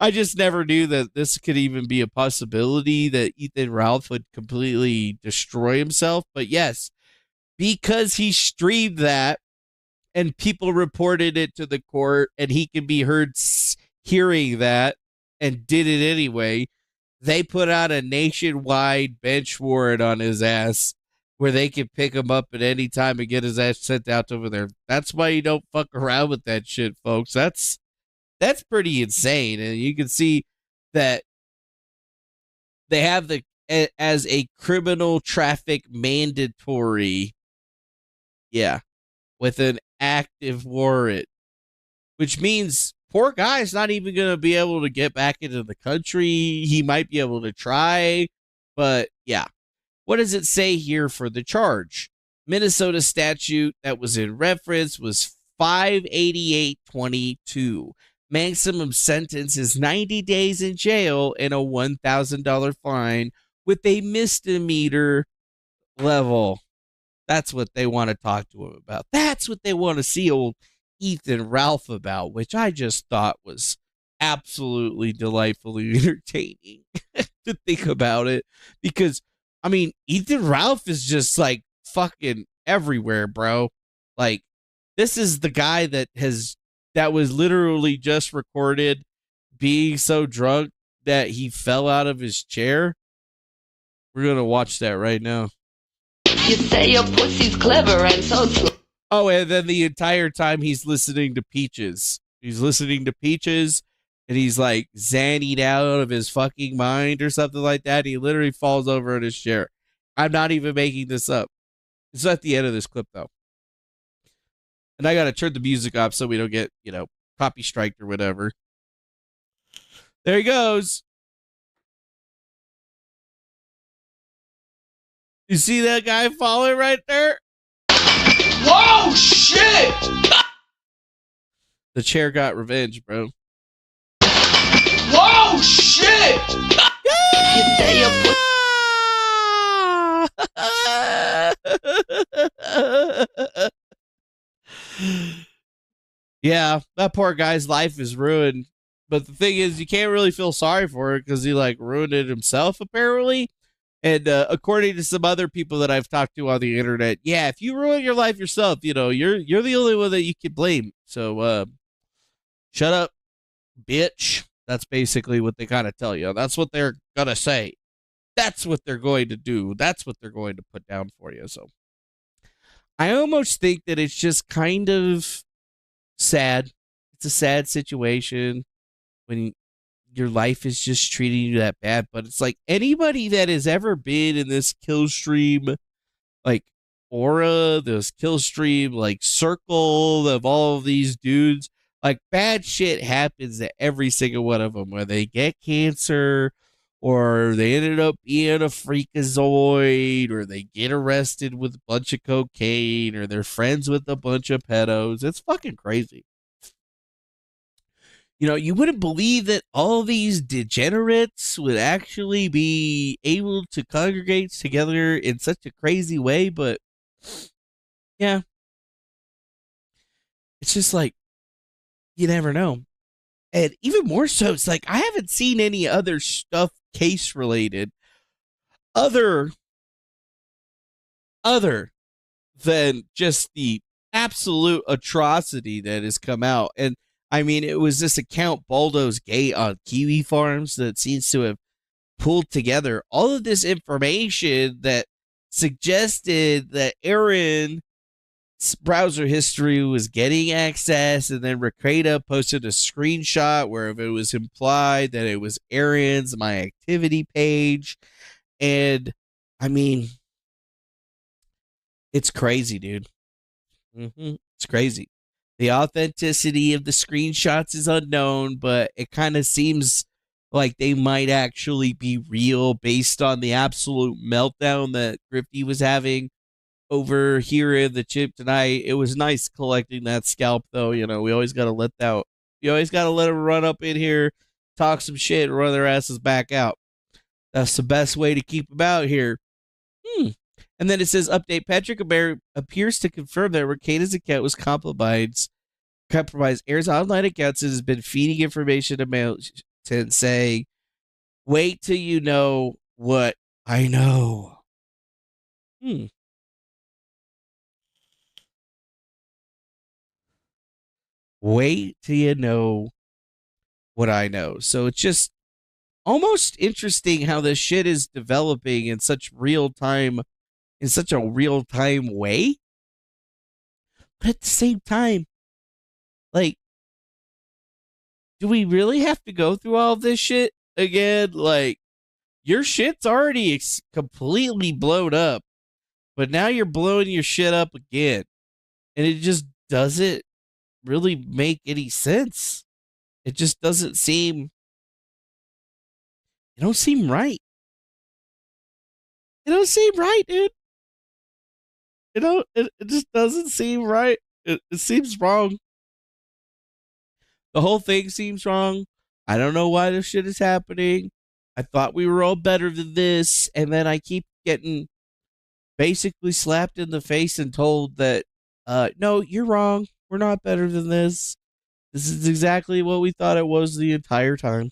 I just never knew that this could even be a possibility, that Ethan Ralph would completely destroy himself. But yes, because he streamed that and people reported it to the court and he can be heard hearing that and did it anyway, they put out a nationwide bench warrant on his ass where they can pick him up at any time and get his ass sent out over there. That's why you don't fuck around with that shit, folks. That's pretty insane. And you can see that they have the as a criminal traffic mandatory. Yeah. With an active warrant, which means poor guy's not even going to be able to get back into the country. He might be able to try, but yeah. What does it say here for the charge? Minnesota statute that was in reference was 588.22. Maximum sentence is 90 days in jail and a $1,000 fine with a misdemeanor level. That's what they want to talk to him about. That's what they want to see old Ethan Ralph about, which I just thought was absolutely delightfully entertaining to think about it. Because, I mean, Ethan Ralph is just like fucking everywhere, bro. Like, this is the guy that has that was literally just recorded being so drunk that he fell out of his chair. We're going to watch that right now. You say your pussy's clever and so Oh, and then the entire time he's listening to Peaches. He's listening to Peaches, and he's like zannied out of his fucking mind or something like that. He literally falls over in his chair. I'm not even making this up. It's at the end of this clip, though. And I got to turn the music up so we don't get, copy striked or whatever. There he goes. You see that guy falling right there? Whoa, shit! The chair got revenge, bro. Whoa, shit! You say your Yeah, that poor guy's life is ruined. But the thing is, you can't really feel sorry for it because he ruined it himself, apparently. And according to some other people that I've talked to on the internet, yeah, if you ruin your life yourself, you're the only one that you can blame. So shut up, bitch. That's basically what they kind of tell you. That's what they're gonna say. That's what they're going to do. That's what they're going to put down for you. So I almost think that it's just kind of sad. It's a sad situation when your life is just treating you that bad. But it's like anybody that has ever been in this kill stream, aura, this kill stream, circle of all of these dudes, bad shit happens to every single one of them, where they get cancer or they ended up being a freakazoid or they get arrested with a bunch of cocaine or they're friends with a bunch of pedos. It's fucking crazy. You wouldn't believe that all these degenerates would actually be able to congregate together in such a crazy way, but yeah. It's just you never know. And even more so, it's I haven't seen any other stuff case related other than just the absolute atrocity that has come out. And I mean, it was this account, Baldo's Gate on Kiwi Farms, that seems to have pulled together all of this information that suggested that Aaron's browser history was getting access, and then Rekieta posted a screenshot where it was implied that it was Aaron's My Activity page. And I mean, it's crazy, dude. It's crazy. The authenticity of the screenshots is unknown, but it kind of seems like they might actually be real based on the absolute meltdown that Grifty was having over here in the chip tonight. It was nice collecting that scalp, though. We always got to let them run up in here, talk some shit, and run their asses back out. That's the best way to keep them out here. And then it says, update, Patrick appears to confirm that Rekieta's account was compromised. Aaron's online accounts has been feeding information to Militant saying, wait till you know what I know. Wait till you know what I know. So it's just almost interesting how this shit is developing in such a real time way. But at the same time, do we really have to go through all this shit again? Your shit's already completely blown up, but now you're blowing your shit up again. And it just doesn't really make any sense. It just doesn't seem... It don't seem right. It don't seem right, dude. It just doesn't seem right. It seems wrong. The whole thing seems wrong. I don't know why this shit is happening. I thought we were all better than this, and then I keep getting basically slapped in the face and told that, no, you're wrong. We're not better than this. This is exactly what we thought it was the entire time.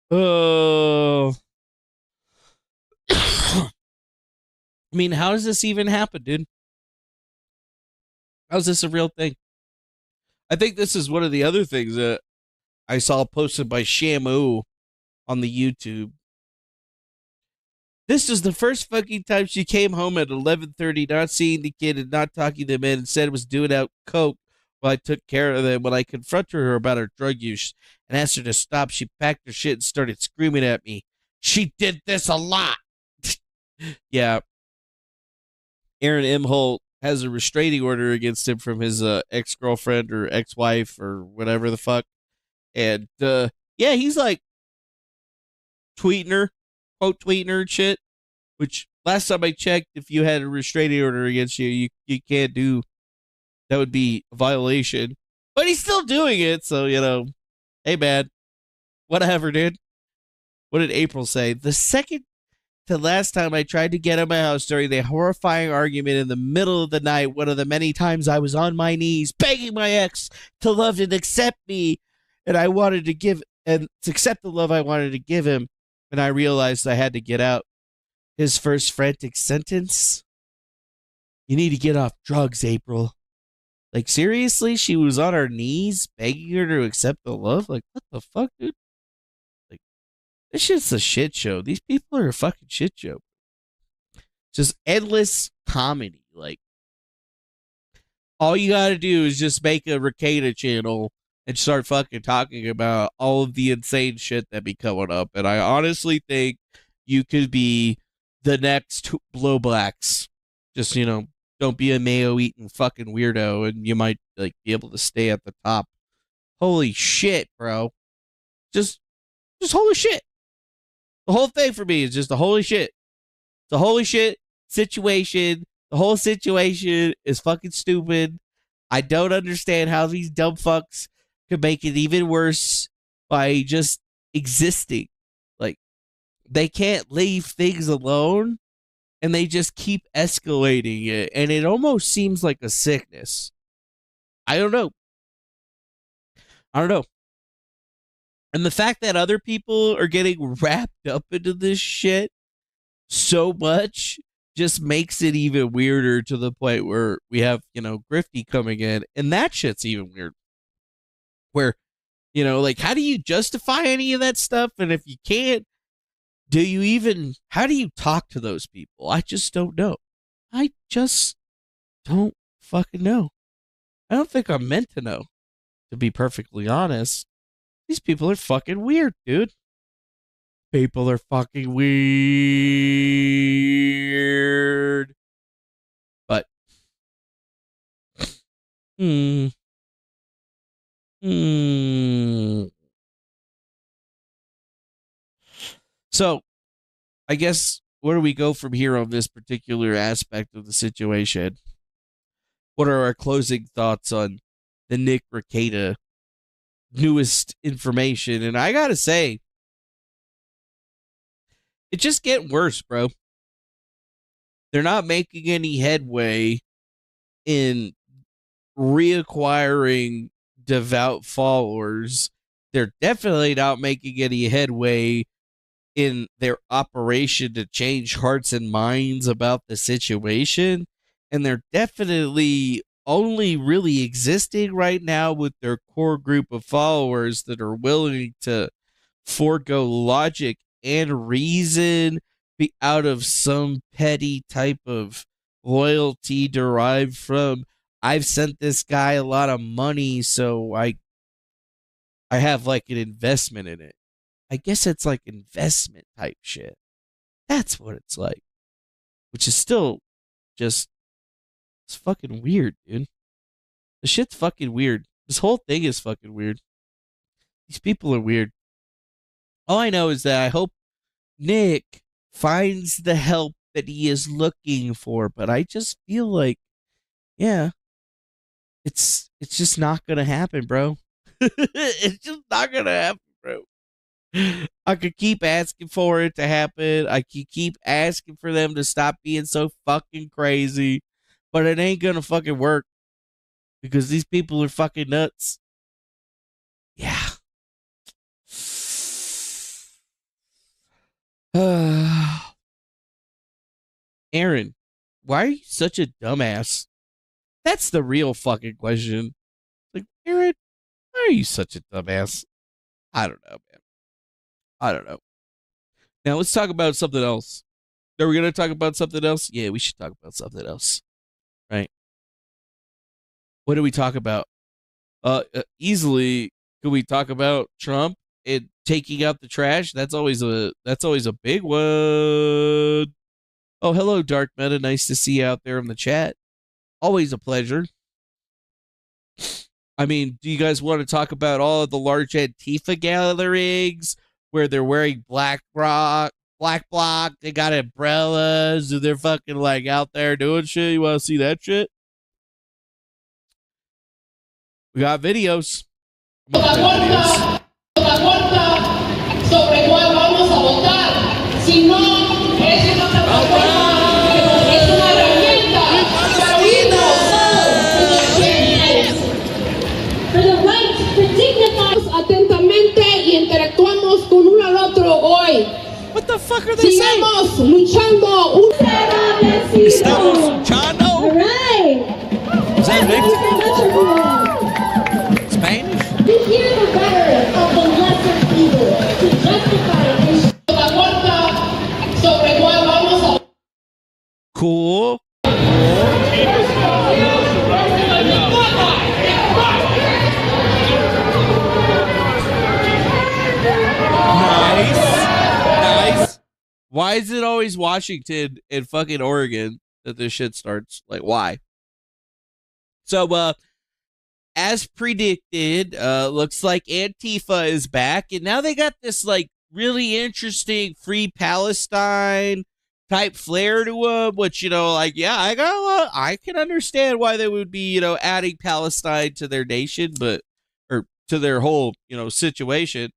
Oh. I mean, how does this even happen, dude? How's this a real thing? I think this is one of the other things that I saw posted by Shamu on the YouTube. This is the first fucking time she came home at 11:30, not seeing the kid and not talking to them in. Instead, was doing out coke while I took care of them. When I confronted her about her drug use and asked her to stop, she packed her shit and started screaming at me. She did this a lot. Yeah. Aaron M. Holt has a restraining order against him from his ex-girlfriend or ex-wife or whatever the fuck. And, yeah, he's like tweeting her, quote tweeting her and shit, which last time I checked, if you had a restraining order against you, you can't do, that would be a violation. But he's still doing it, so, you know, hey, man, whatever, dude. What did April say? The second to last time I tried to get out of my house during the horrifying argument in the middle of the night, one of the many times I was on my knees begging my ex to love and accept me, and I wanted to give and to accept the love I wanted to give him, and I realized I had to get out. His first frantic sentence: "You need to get off drugs, April." Like, seriously? She was on her knees begging her to accept the love? Like, what the fuck, dude? Like, this shit's a shit show. These people are a fucking shit show. Just endless comedy. Like, all you gotta do is just make a Rekieta channel and start fucking talking about all of the insane shit that be coming up. And I honestly think you could be the next Blow Blacks. Just, you know, don't be a mayo eating fucking weirdo and you might like be able to stay at the top. Holy shit, bro. Just holy shit. The whole thing for me is just a holy shit. The holy shit situation. The whole situation is fucking stupid. I don't understand how these dumb fucks could make it even worse by just existing. Like, they can't leave things alone and they just keep escalating it. And it almost seems like a sickness. I don't know. And the fact that other people are getting wrapped up into this shit so much just makes it even weirder, to the point where we have, you know, Grifty coming in, and that shit's even weird. Where, you know, like, how do you justify any of that stuff? And if you can't, how do you talk to those people? I just don't know. I just don't fucking know. I don't think I'm meant to know, to be perfectly honest. These people are fucking weird, dude. People are fucking weird. But, So, I guess, where do we go from here on this particular aspect of the situation? What are our closing thoughts on the Nick Rekieta newest information? And I gotta say, it's just getting worse, bro. They're not making any headway in reacquiring devout followers. They're definitely not making any headway in their operation to change hearts and minds about the situation. And they're definitely only really existing right now with their core group of followers that are willing to forego logic and reason be out of some petty type of loyalty derived from, I've sent this guy a lot of money, so I have like an investment in it. I guess it's like investment type shit. That's what it's like. Which is still just, it's fucking weird, dude. The shit's fucking weird. This whole thing is fucking weird. These people are weird. All I know is that I hope Nick finds the help that he is looking for, but I just feel like, yeah, it's just not gonna happen, bro. It's just not gonna happen, bro. I could keep asking for it to happen. I could keep asking for them to stop being so fucking crazy, but it ain't gonna fucking work because these people are fucking nuts. Yeah. Aaron, why are you such a dumbass? That's the real fucking question. Like, Aaron, why are you such a dumbass? I don't know, man. I don't know. Now let's talk about something else. Are we going to talk about something else? Yeah, we should talk about something else. Right? What do we talk about? Easily, could we talk about Trump and taking out the trash? That's always a big one. Oh, hello, Dark Meta. Nice to see you out there in the chat. Always a pleasure. I mean, do you guys want to talk about all of the large Antifa gatherings where they're wearing black bloc, they got umbrellas, and they're fucking like out there doing shit? You want to see that shit? We got videos. Atentamente y interactuamos con uno al otro hoy. What the fuck are they saying? Sigamos luchando. Estamos luchando. All right. Is that Mexican? Much Spanish? We hear the rhetoric of the lesser evil to justify it. Cool. Nice. Why is it always Washington and fucking Oregon that this shit starts? Like, why? So, as predicted, looks like Antifa is back, and now they got this like really interesting Free Palestine type flair to them, which, like, yeah, I can understand why they would be, adding Palestine to their nation, or to their whole, situation.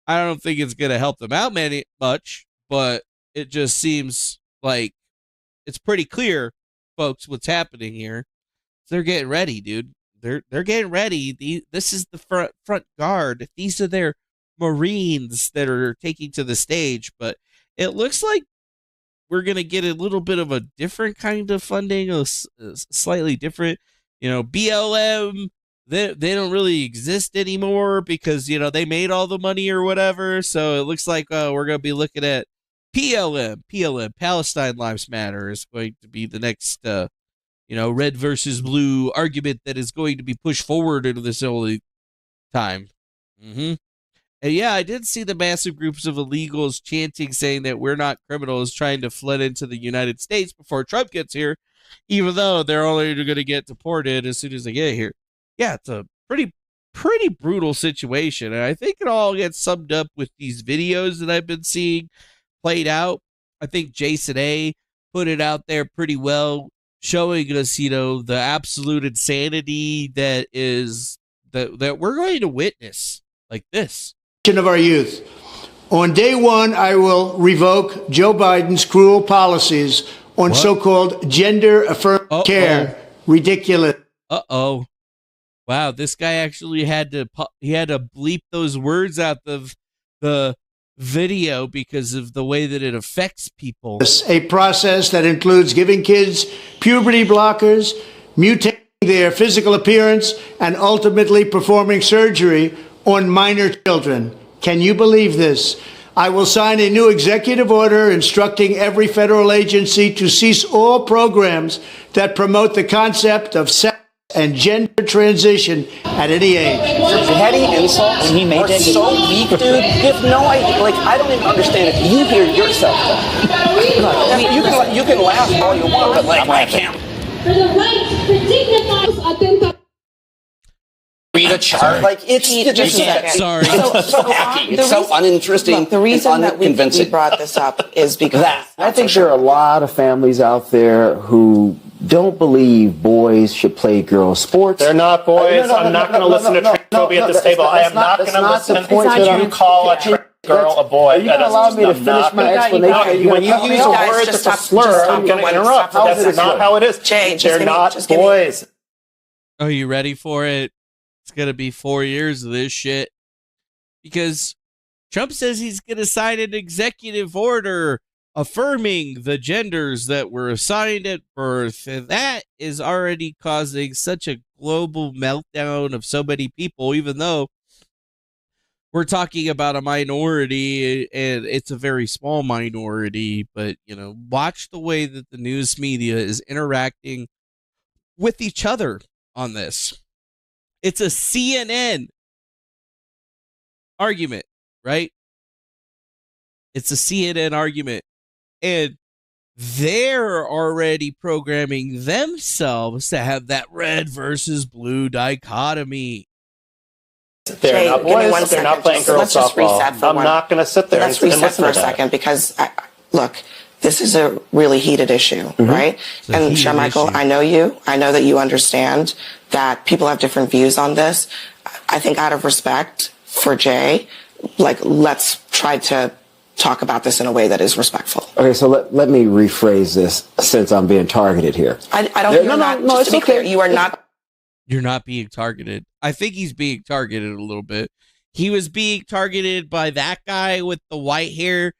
I don't think it's going to help them out much, but it just seems like it's pretty clear, folks, what's happening here. They're getting ready, dude. They're getting ready. This is the front guard. These are their Marines that are taking to the stage, but it looks like we're going to get a little bit of a different kind of funding, a slightly different, BLM. They don't really exist anymore because, they made all the money or whatever. So it looks like we're going to be looking at PLM, Palestine Lives Matter, is going to be the next, red versus blue argument that is going to be pushed forward into this only time. Mm-hmm. And yeah, I did see the massive groups of illegals chanting, saying that we're not criminals trying to flood into the United States before Trump gets here, even though they're only going to get deported as soon as they get here. Yeah, it's a pretty brutal situation. And I think it all gets summed up with these videos that I've been seeing played out. I think Jason A. put it out there pretty well, showing us, the absolute insanity that we're going to witness like this. Of our youth. On day one, I will revoke Joe Biden's cruel policies on so-called gender-affirming care. Ridiculous. Uh-oh. Wow, this guy actually had to bleep those words out of the video because of the way that it affects people. A process that includes giving kids puberty blockers, mutating their physical appearance, and ultimately performing surgery on minor children. Can you believe this? I will sign a new executive order instructing every federal agency to cease all programs that promote the concept of sex and gender transition at any age. Petty insults when he made it so weak, dude. You have no idea. Like, I don't even understand if you hear yourself talk. You can laugh all you want, but like, I can't. For the right to dignify Read a chart. Like, it's just sorry. So hacky. It's so uninteresting. Look, the reason that we brought this up is because I think there are a lot of families out there who don't believe boys should play girls' sports. They're not boys. I'm not going to listen to transphobia at this table. I am not going to listen to you call a trans girl a boy. Are you going to allow me to finish my explanation? When you use a word that's a slur, I'm going to interrupt. That's not how it is. They're not boys. Are you ready for it? It's going to be 4 years of this shit. Because Trump says he's going to sign an executive order affirming the genders that were assigned at birth. And that is already causing such a global meltdown of so many people, even though we're talking about a minority and it's a very small minority. But, watch the way that the news media is interacting with each other on this. It's a CNN argument, right? It's a CNN argument. And they're already programming themselves to have that red versus blue dichotomy. They're not boys. They're not playing girls softball. I'm not going to sit there and listen to that. Let's reset for a second because, look, this is a really heated issue, right? And Sharmichael, I know you. I know that you understand that people have different views on this. I think out of respect for Jay, let's try to talk about this in a way that is respectful. Okay, so let me rephrase this since I'm being targeted here. I don't. No, it's to be clear, you are not. You're not being targeted. I think he's being targeted a little bit. He was being targeted by that guy with the white hair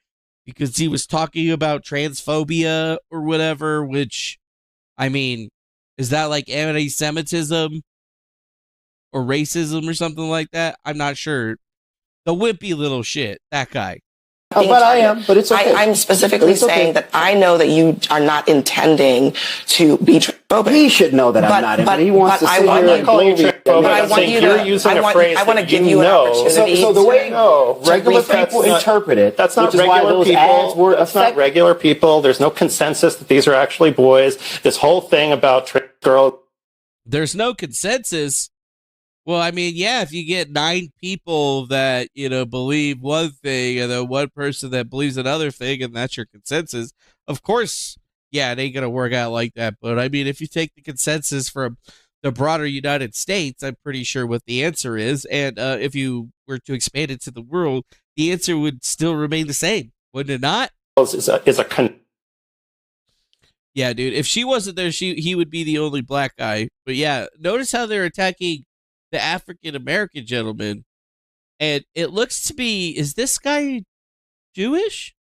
because he was talking about transphobia or whatever, which, I mean, is that like anti-Semitism or racism or something like that? I'm not sure. The wimpy little shit, that guy. But I am, but it's okay. I'm specifically saying that I know that you are not intending to be transphobic. He should know that I'm not. But he wants to sit here and call you transphobic. I want you to using a phrase. I want to give you an opportunity. So the way regular people interpret it, that's not regular people. That's not regular people. There's no consensus that these are actually boys. This whole thing about trans girls. There's no consensus. Well, I mean, yeah, if you get 9 people that, believe one thing and then one person that believes another thing and that's your consensus, of course, yeah, it ain't going to work out like that. But, I mean, if you take the consensus from the broader United States, I'm pretty sure what the answer is. And if you were to expand it to the world, the answer would still remain the same, wouldn't it not? Yeah, dude, if she wasn't there, he would be the only black guy. But, yeah, notice how they're attacking the African-American gentleman, and it looks to be, is this guy Jewish?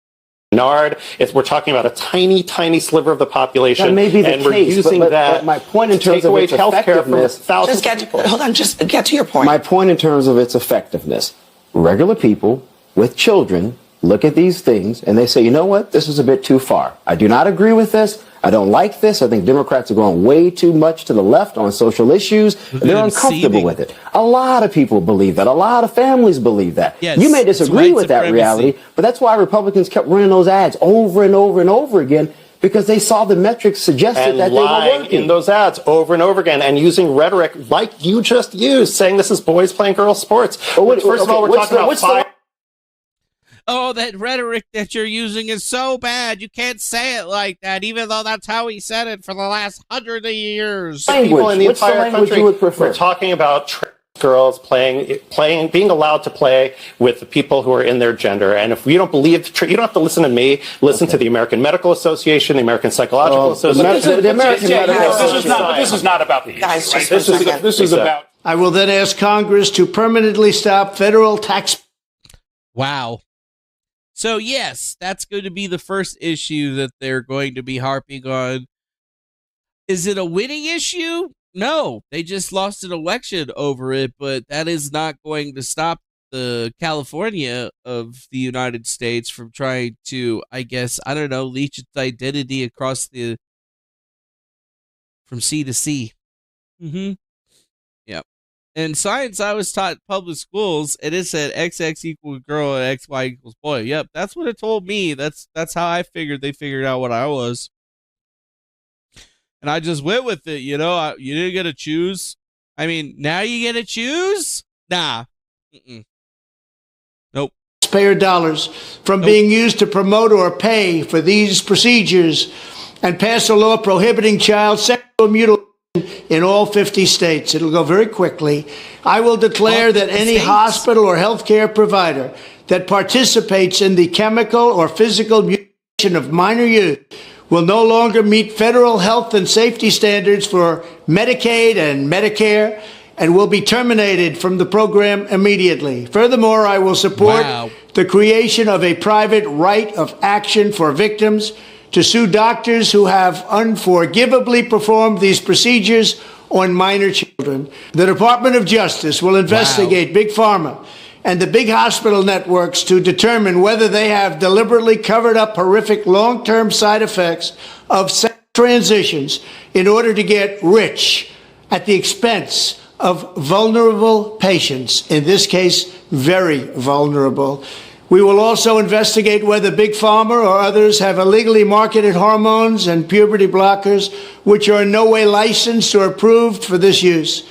We're talking about a tiny, tiny sliver of the population. That may be the case, we're using but my point in terms of its effectiveness. Just get to your point. My point in terms of its effectiveness. Regular people with children look at these things and they say, you know what, this is a bit too far. I do not agree with this. I don't like this. I think Democrats are going way too much to the left on social issues. They're uncomfortable with it. A lot of people believe that. A lot of families believe that. Yes, you may disagree with that reality, but that's why Republicans kept running those ads over and over and over again, because they saw the metrics suggested that they were working. In those ads over and over again and using rhetoric like you just used, saying this is boys playing girls sports. First of all, we're talking about 5. Oh, that rhetoric that you're using is so bad. You can't say it like that, even though that's how he said it for the last 100 of years. People in the entire country, we're talking about trans girls being allowed to play with the people who are in their gender. And if you don't believe, you don't have to listen to me. Listen to the American Medical Association, the American Psychological Association. The American Medical Association. This is not about the guys. Right? This is about. I will then ask Congress to permanently stop federal tax. Wow. So, yes, that's going to be the first issue that they're going to be harping on. Is it a winning issue? No, they just lost an election over it, but that is not going to stop the California of the United States from trying to, I guess, I don't know, leech its identity across from sea to sea. Mm-hmm. Yep. In science, I was taught in public schools, and it said XX equals girl and XY equals boy. Yep, that's what it told me. That's how I figured they figured out what I was. And I just went with it, you didn't get to choose. I mean, now you get to choose? Nah. Nope. Taxpayer dollars from being used to promote or pay for these procedures, and pass a law prohibiting child sexual mutilation in all 50 states. It'll go very quickly. I will declare that any hospital or healthcare provider that participates in the chemical or physical mutilation of minor youth will no longer meet federal health and safety standards for Medicaid and Medicare, and will be terminated from the program immediately. Furthermore, I will support the creation of a private right of action for victims to sue doctors who have unforgivably performed these procedures on minor children. The Department of Justice will investigate Big Pharma and the big hospital networks to determine whether they have deliberately covered up horrific long-term side effects of sex transitions in order to get rich at the expense of vulnerable patients, in this case, very vulnerable. We will also investigate whether Big Pharma or others have illegally marketed hormones and puberty blockers, which are in no way licensed or approved for this use.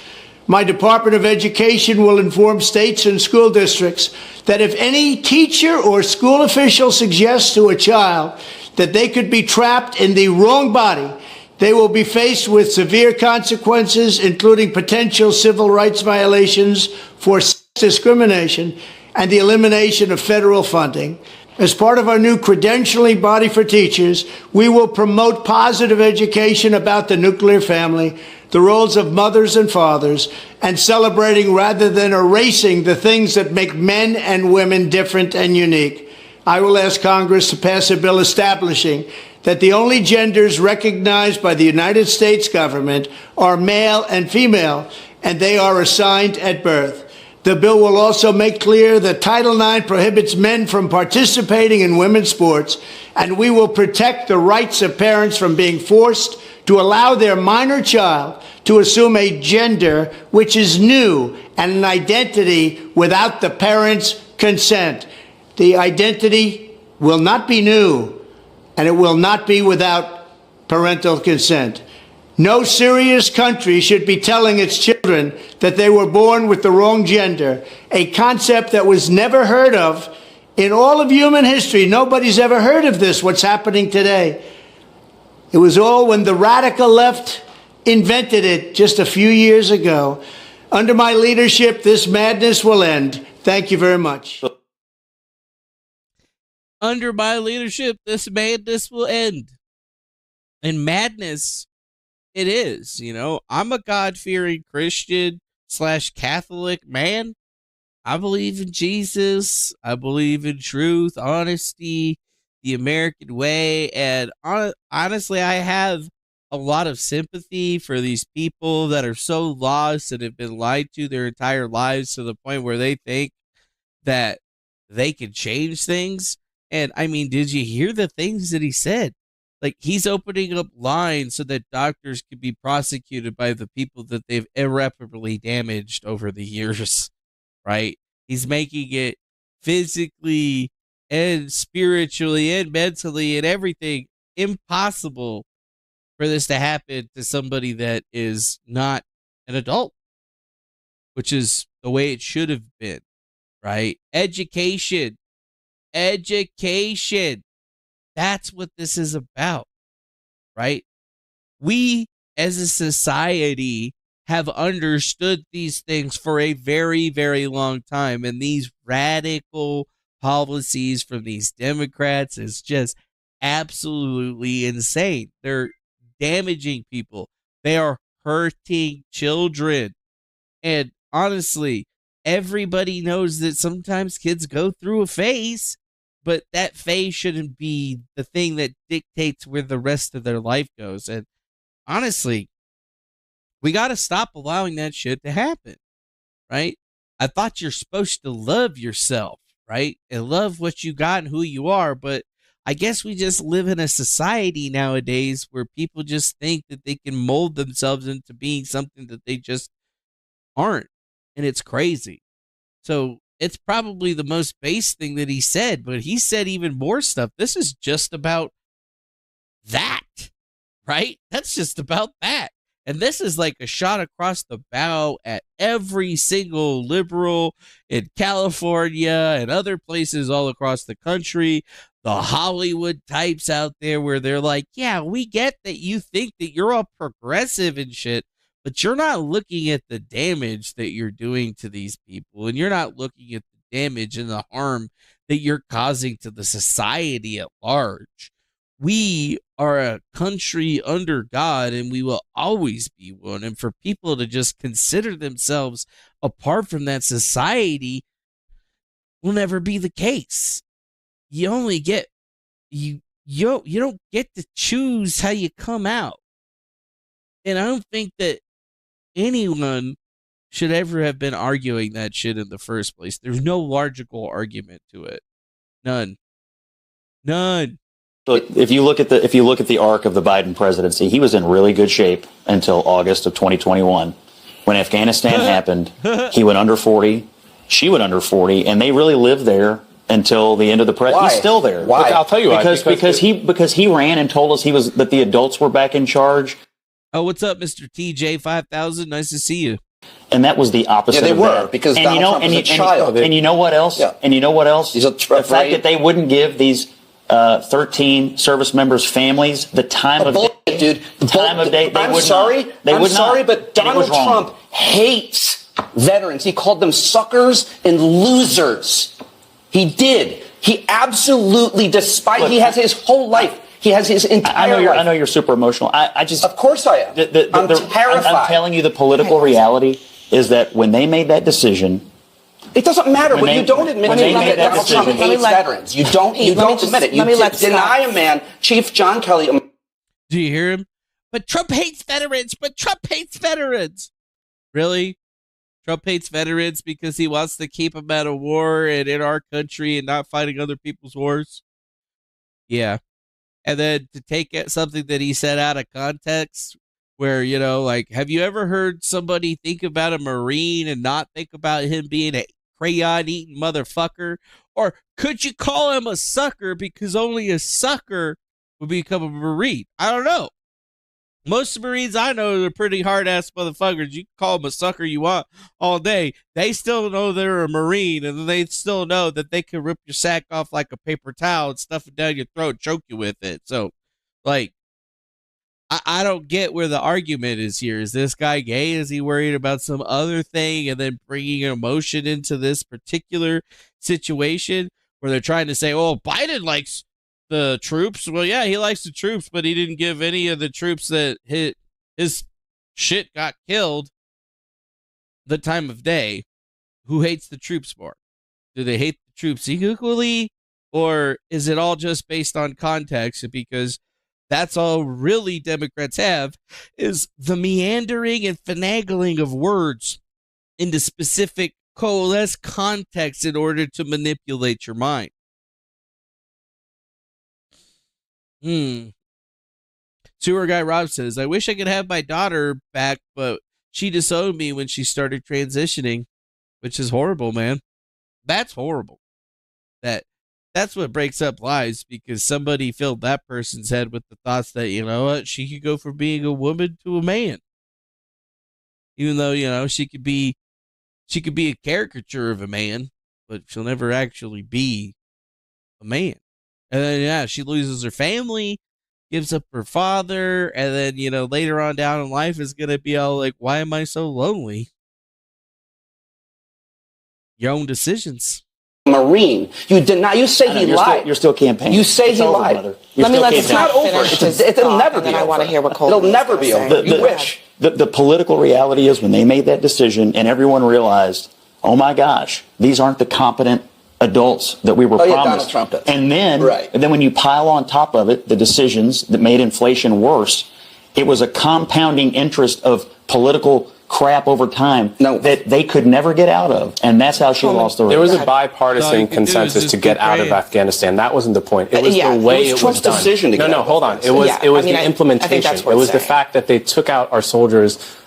My Department of Education will inform states and school districts that if any teacher or school official suggests to a child that they could be trapped in the wrong body, they will be faced with severe consequences, including potential civil rights violations for sex discrimination and the elimination of federal funding. As part of our new credentialing body for teachers, we will promote positive education about the nuclear family, the roles of mothers and fathers, and celebrating rather than erasing the things that make men and women different and unique. I will ask Congress to pass a bill establishing that the only genders recognized by the United States government are male and female, and they are assigned at birth. The bill will also make clear that Title IX prohibits men from participating in women's sports, and we will protect the rights of parents from being forced to allow their minor child to assume a gender which is new and an identity without the parents' consent. The identity will not be new, and it will not be without parental consent. No serious country should be telling its children that they were born with the wrong gender, a concept that was never heard of in all of human history. Nobody's ever heard of this, what's happening today. It was all when the radical left invented it just a few years ago. Under my leadership, this madness will end. Thank you very much. Under my leadership, this madness will end. And madness, it is. You know, I'm a God-fearing Christian / Catholic man. I believe in Jesus. I believe in truth, honesty, the American way. And honestly, I have a lot of sympathy for these people that are so lost and have been lied to their entire lives to the point where they think that they can change things. And I mean, did you hear the things that he said? Like, he's opening up lines so that doctors can be prosecuted by the people that they've irreparably damaged over the years, right? He's making it physically and spiritually and mentally and everything impossible for this to happen to somebody that is not an adult, which is the way it should have been, right? Education. That's what this is about, right? We as a society have understood these things for a very, very long time. And these radical policies from these Democrats is just absolutely insane. They're damaging people. They are hurting children. And honestly, everybody knows that sometimes kids go through a phase, but that phase shouldn't be the thing that dictates where the rest of their life goes. And honestly, we got to stop allowing that shit to happen, right? I thought you're supposed to love yourself, right? And love what you got and who you are. But I guess we just live in a society nowadays where people just think that they can mold themselves into being something that they just aren't. And it's crazy. So it's probably the most base thing that he said, but he said even more stuff. This is just about that, right? That's just about that. And this is like a shot across the bow at every single liberal in California and other places all across the country. The Hollywood types out there where they're like, yeah, we get that you think that you're all progressive and shit, but you're not looking at the damage that you're doing to these people. And you're not looking at the damage and the harm that you're causing to the society at large. we are a country under God, and we will always be one. And for people to just consider themselves apart from that society will never be the case. You only get you don't get to choose how you come out. And I don't think that anyone should ever have been arguing that shit in the first place. There's no logical argument to it. None. So if you look at the arc of the Biden presidency, he was in really good shape until August of 2021. When Afghanistan happened, he went under 40, she went under 40, and they really lived there until the end of the presidency. He's still there. Why? Look, I'll tell you why. Because he ran and told us that the adults were back in charge. Oh, what's up, Mr. TJ 5000? Nice to see you. And that was the opposite. Yeah, they of were that. because Donald Trump was a child. And you know what else? Yeah. And you know what else? He's a the fact that they wouldn't give these 13 service members' families the time of day. Dude, the time of day. I'm sorry, but Donald Trump hates veterans. He called them suckers and losers. He did. He absolutely, despite he has his whole life. He has his entire life. I know you're super emotional. I just, of course I am. I'm terrified. I'm telling you, the political reality is that when they made that decision. It doesn't matter when you don't admit that Donald Trump hates veterans. You don't admit it. You deny a man, Chief John Kelly. Do you hear him? But Trump hates veterans. But Trump hates veterans. Really? Trump hates veterans because he wants to keep them out of war and in our country and not fighting other people's wars? Yeah. And then to take something that he said out of context, where, you know, like, have you ever heard somebody think about a Marine and not think about him being a crayon-eating motherfucker? Or could you call him a sucker because only a sucker would become a Marine? I don't know. Most Marines I know are pretty hard-ass motherfuckers. You can call them a sucker you want all day. They still know they're a Marine, and they still know that they can rip your sack off like a paper towel and stuff it down your throat, choke you with it. So, like, I don't get where the argument is here. Is this guy gay? Is he worried about some other thing and then bringing emotion into this particular situation where they're trying to say, oh, Biden likes the troops? Well, yeah, he likes the troops, but he didn't give any of the troops that his shit got killed the time of day. Who hates the troops more? Do they hate the troops equally? Or is it all just based on context? Because that's all really Democrats have, is the meandering and finagling of words into specific coalesced context in order to manipulate your mind. Sewer Guy Rob says, I wish I could have my daughter back, but she disowned me when she started transitioning, which is horrible, man. That's horrible. That's what breaks up lives, because somebody filled that person's head with the thoughts that, you know what, she could go from being a woman to a man. Even though, you know, she could be a caricature of a man, but she'll never actually be a man. And then, yeah, she loses her family, gives up her father, and then, you know, later on down in life is going to be all like, why am I so lonely? Your own decisions. Marine. You deny. You say he lied. You're still campaigning. You say he lied. It's not over. It'll never be over. I want to hear what Cole It'll never be over. You wish. The political reality is when they made that decision and everyone realized, oh my gosh, these aren't the competent adults that we were promised. Donald Trump. And then when you pile on top of it the decisions that made inflation worse, it was a compounding interest of political crap over time that they could never get out of. And that's how she lost the race. There was a bipartisan consensus to get out of Afghanistan. That wasn't the point. It was the way it was done. Decision to get No, hold on. It was the implementation. It was the fact that they took out our soldiers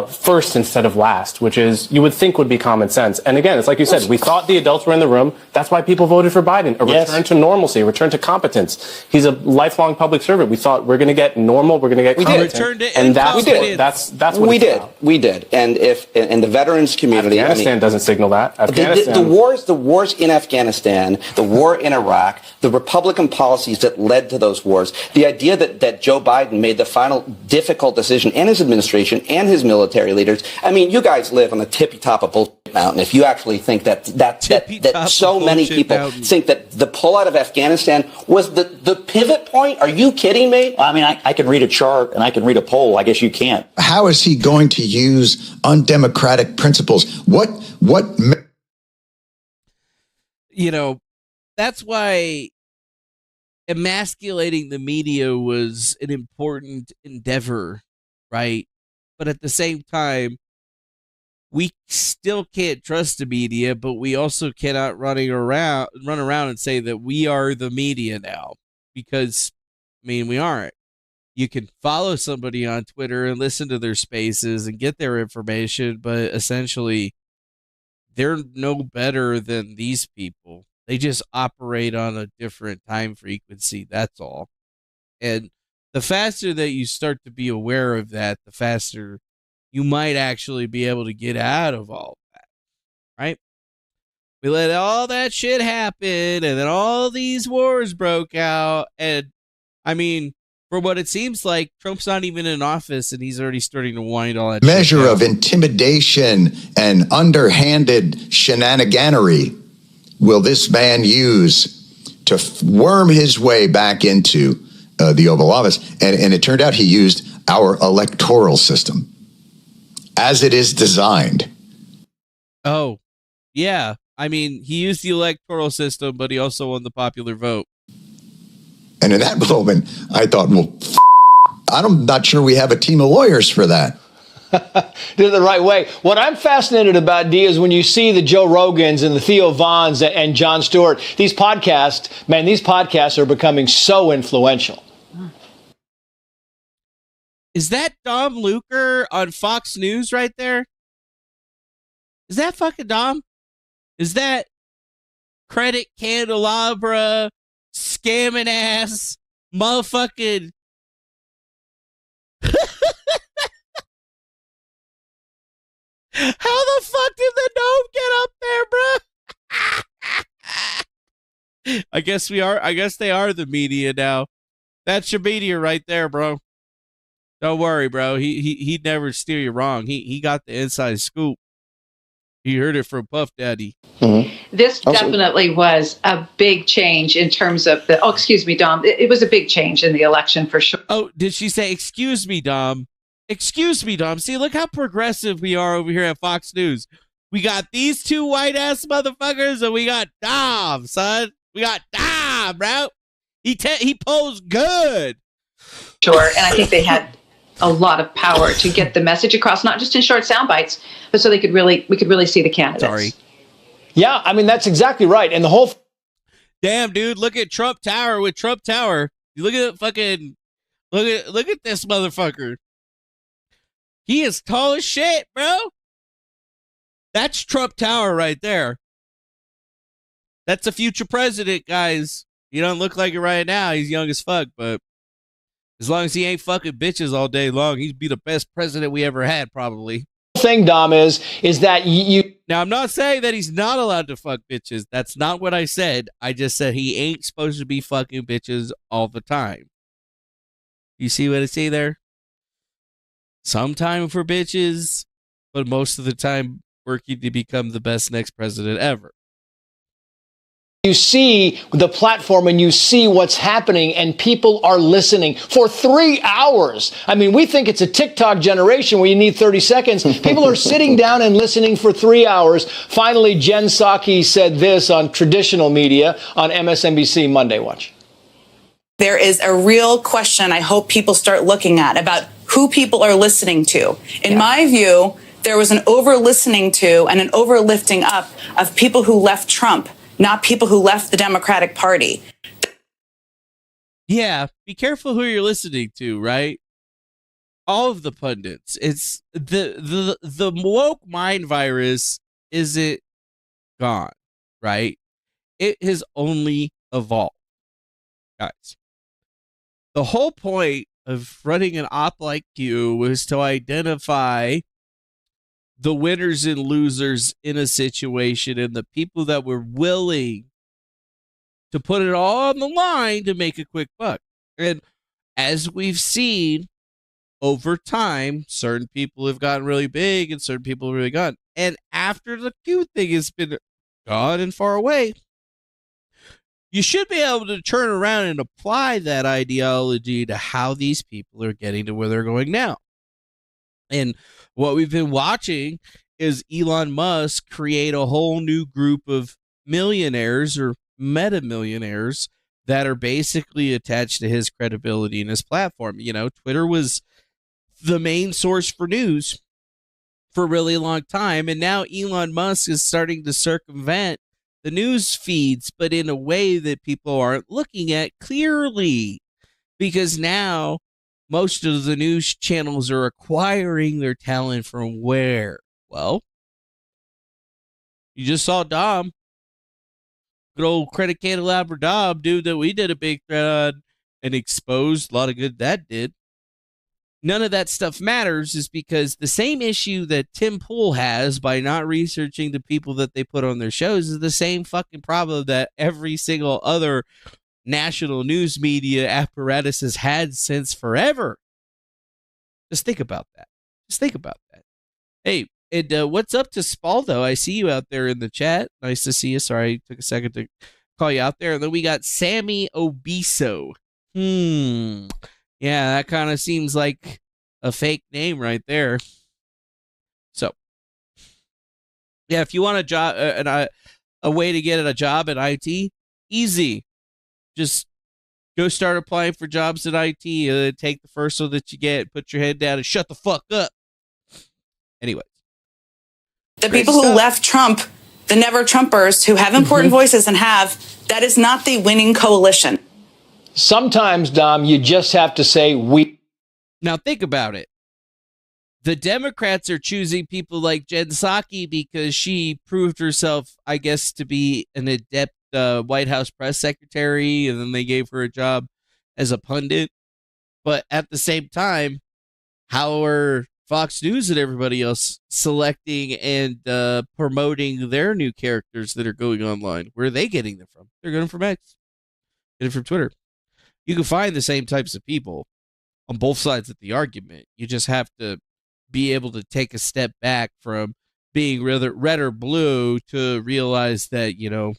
first instead of last, which is, you would think would be common sense. And again, it's like you said, we thought the adults were in the room. That's why people voted for Biden. A return to normalcy, a return to competence. He's a lifelong public servant. We thought we're going to get normal, we're going to get competent. And that's what we did. We did. And if in the veterans community, Afghanistan doesn't signal that. The wars in Afghanistan, the war in Iraq, the Republican policies that led to those wars, the idea that Joe Biden made the final difficult decision, and his administration and his military leaders. I mean, you guys live on the tippy top of bullshit mountain. If you actually think that so many people think that the pullout of Afghanistan was the pivot point, are you kidding me? Well, I mean, I can read a chart and I can read a poll. I guess you can't. How is he going to use undemocratic principles? What? You know, that's why emasculating the media was an important endeavor, right? But at the same time, we still can't trust the media, but we also cannot run around and say that we are the media now, because, I mean, we aren't. You can follow somebody on Twitter and listen to their spaces and get their information, but essentially, they're no better than these people. They just operate on a different time frequency. That's all. And the faster that you start to be aware of that, the faster you might actually be able to get out of all of that, right? We let all that shit happen, and then all these wars broke out. And, I mean, for what it seems like, Trump's not even in office, and he's already starting to wind all that Measure of intimidation and underhanded shenaniganery will this man use to worm his way back into the Oval Office? And it turned out he used our electoral system as it is designed. Oh, yeah. I mean, he used the electoral system, but he also won the popular vote. And in that moment, I thought, well, I'm not sure we have a team of lawyers for that. Did it the right way. What I'm fascinated about, D, is when you see the Joe Rogans and the Theo Vaughns and Jon Stewart, these podcasts are becoming so influential. Is that Dom Luker on Fox News right there? Is that fucking Dom? Is that credit candelabra, scamming ass, motherfucking... How the fuck did the gnome get up there, bro? I guess they are the media now. That's your media right there, bro. Don't worry, bro. He'd never steer you wrong. He got the inside scoop. He heard it from Puff Daddy. Mm-hmm. This definitely was a big change in terms of the... Oh, excuse me, Dom. It was a big change in the election for sure. Oh, did she say, excuse me, Dom? Excuse me, Dom. See, look how progressive we are over here at Fox News. We got these two white-ass motherfuckers, and we got Dom, son. We got Dom, bro. He posed good. Sure, and I think they had a lot of power to get the message across, not just in short sound bites, but so we could really see the candidates. Sorry. Yeah, I mean, that's exactly right. And the whole... Damn, dude, look at Trump Tower with Trump Tower. You look at fucking... Look at this motherfucker. He is tall as shit, bro. That's Trump Tower right there. That's a future president, guys. He don't look like it right now. He's young as fuck, but as long as he ain't fucking bitches all day long, he'd be the best president we ever had, probably. Thing, Dom, is that you... Now, I'm not saying that he's not allowed to fuck bitches. That's not what I said. I just said he ain't supposed to be fucking bitches all the time. You see what I see there? Some time for bitches, but most of the time working to become the best next president ever. You see the platform and you see what's happening, and people are listening for 3 hours. I mean, we think it's a TikTok generation where you need 30 seconds. People are sitting down and listening for 3 hours. Finally, Jen Psaki said this on traditional media on MSNBC Monday. Watch. There is a real question I hope people start looking at about who people are listening to. In my view, there was an over-listening to and an over-lifting up of people who left Trump, not people who left the Democratic Party. Yeah, be careful who you're listening to, right? All of the pundits. It's the woke mind virus isn't gone, right? It has only evolved. Guys, the whole point of running an op like you was to identify the winners and losers in a situation and the people that were willing to put it all on the line to make a quick buck. And as we've seen over time, certain people have gotten really big and certain people have really gone. And after the Q thing has been gone and far away, you should be able to turn around and apply that ideology to how these people are getting to where they're going now. And what we've been watching is Elon Musk create a whole new group of millionaires or meta-millionaires that are basically attached to his credibility and his platform. You know, Twitter was the main source for news for a really long time, and now Elon Musk is starting to circumvent the news feeds, but in a way that people aren't looking at clearly, because now most of the news channels are acquiring their talent from where? Well, you just saw Dom, good old credit candelabra Dom, dude, that we did a big thread on and exposed. A lot of good that did. None of that stuff matters is because the same issue that Tim Pool has by not researching the people that they put on their shows is the same fucking problem that every single other national news media apparatus has had since forever. Just think about that. Just think about that. Hey, and what's up to Spaldo? I see you out there in the chat. Nice to see you. Sorry, took a second to call you out there. And then we got Sammy Obiso. Yeah, that kind of seems like a fake name right there. So, yeah, if you want a job, a way to get a job at IT, easy. Just go start applying for jobs at IT. Take the first one that you get, put your head down, and shut the fuck up. Anyway. The people who left Trump, the never Trumpers who have important voices and that is not the winning coalition. Sometimes, Dom, you just have to say we. Now think about it. The Democrats are choosing people like Jen Psaki because she proved herself, I guess, to be an adept White House press secretary, and then they gave her a job as a pundit. But at the same time, how are Fox News and everybody else selecting and promoting their new characters that are going online? Where are they getting them from? They're getting them from X. Getting them from Twitter. You can find the same types of people on both sides of the argument. You just have to be able to take a step back from being red or blue to realize that, you know,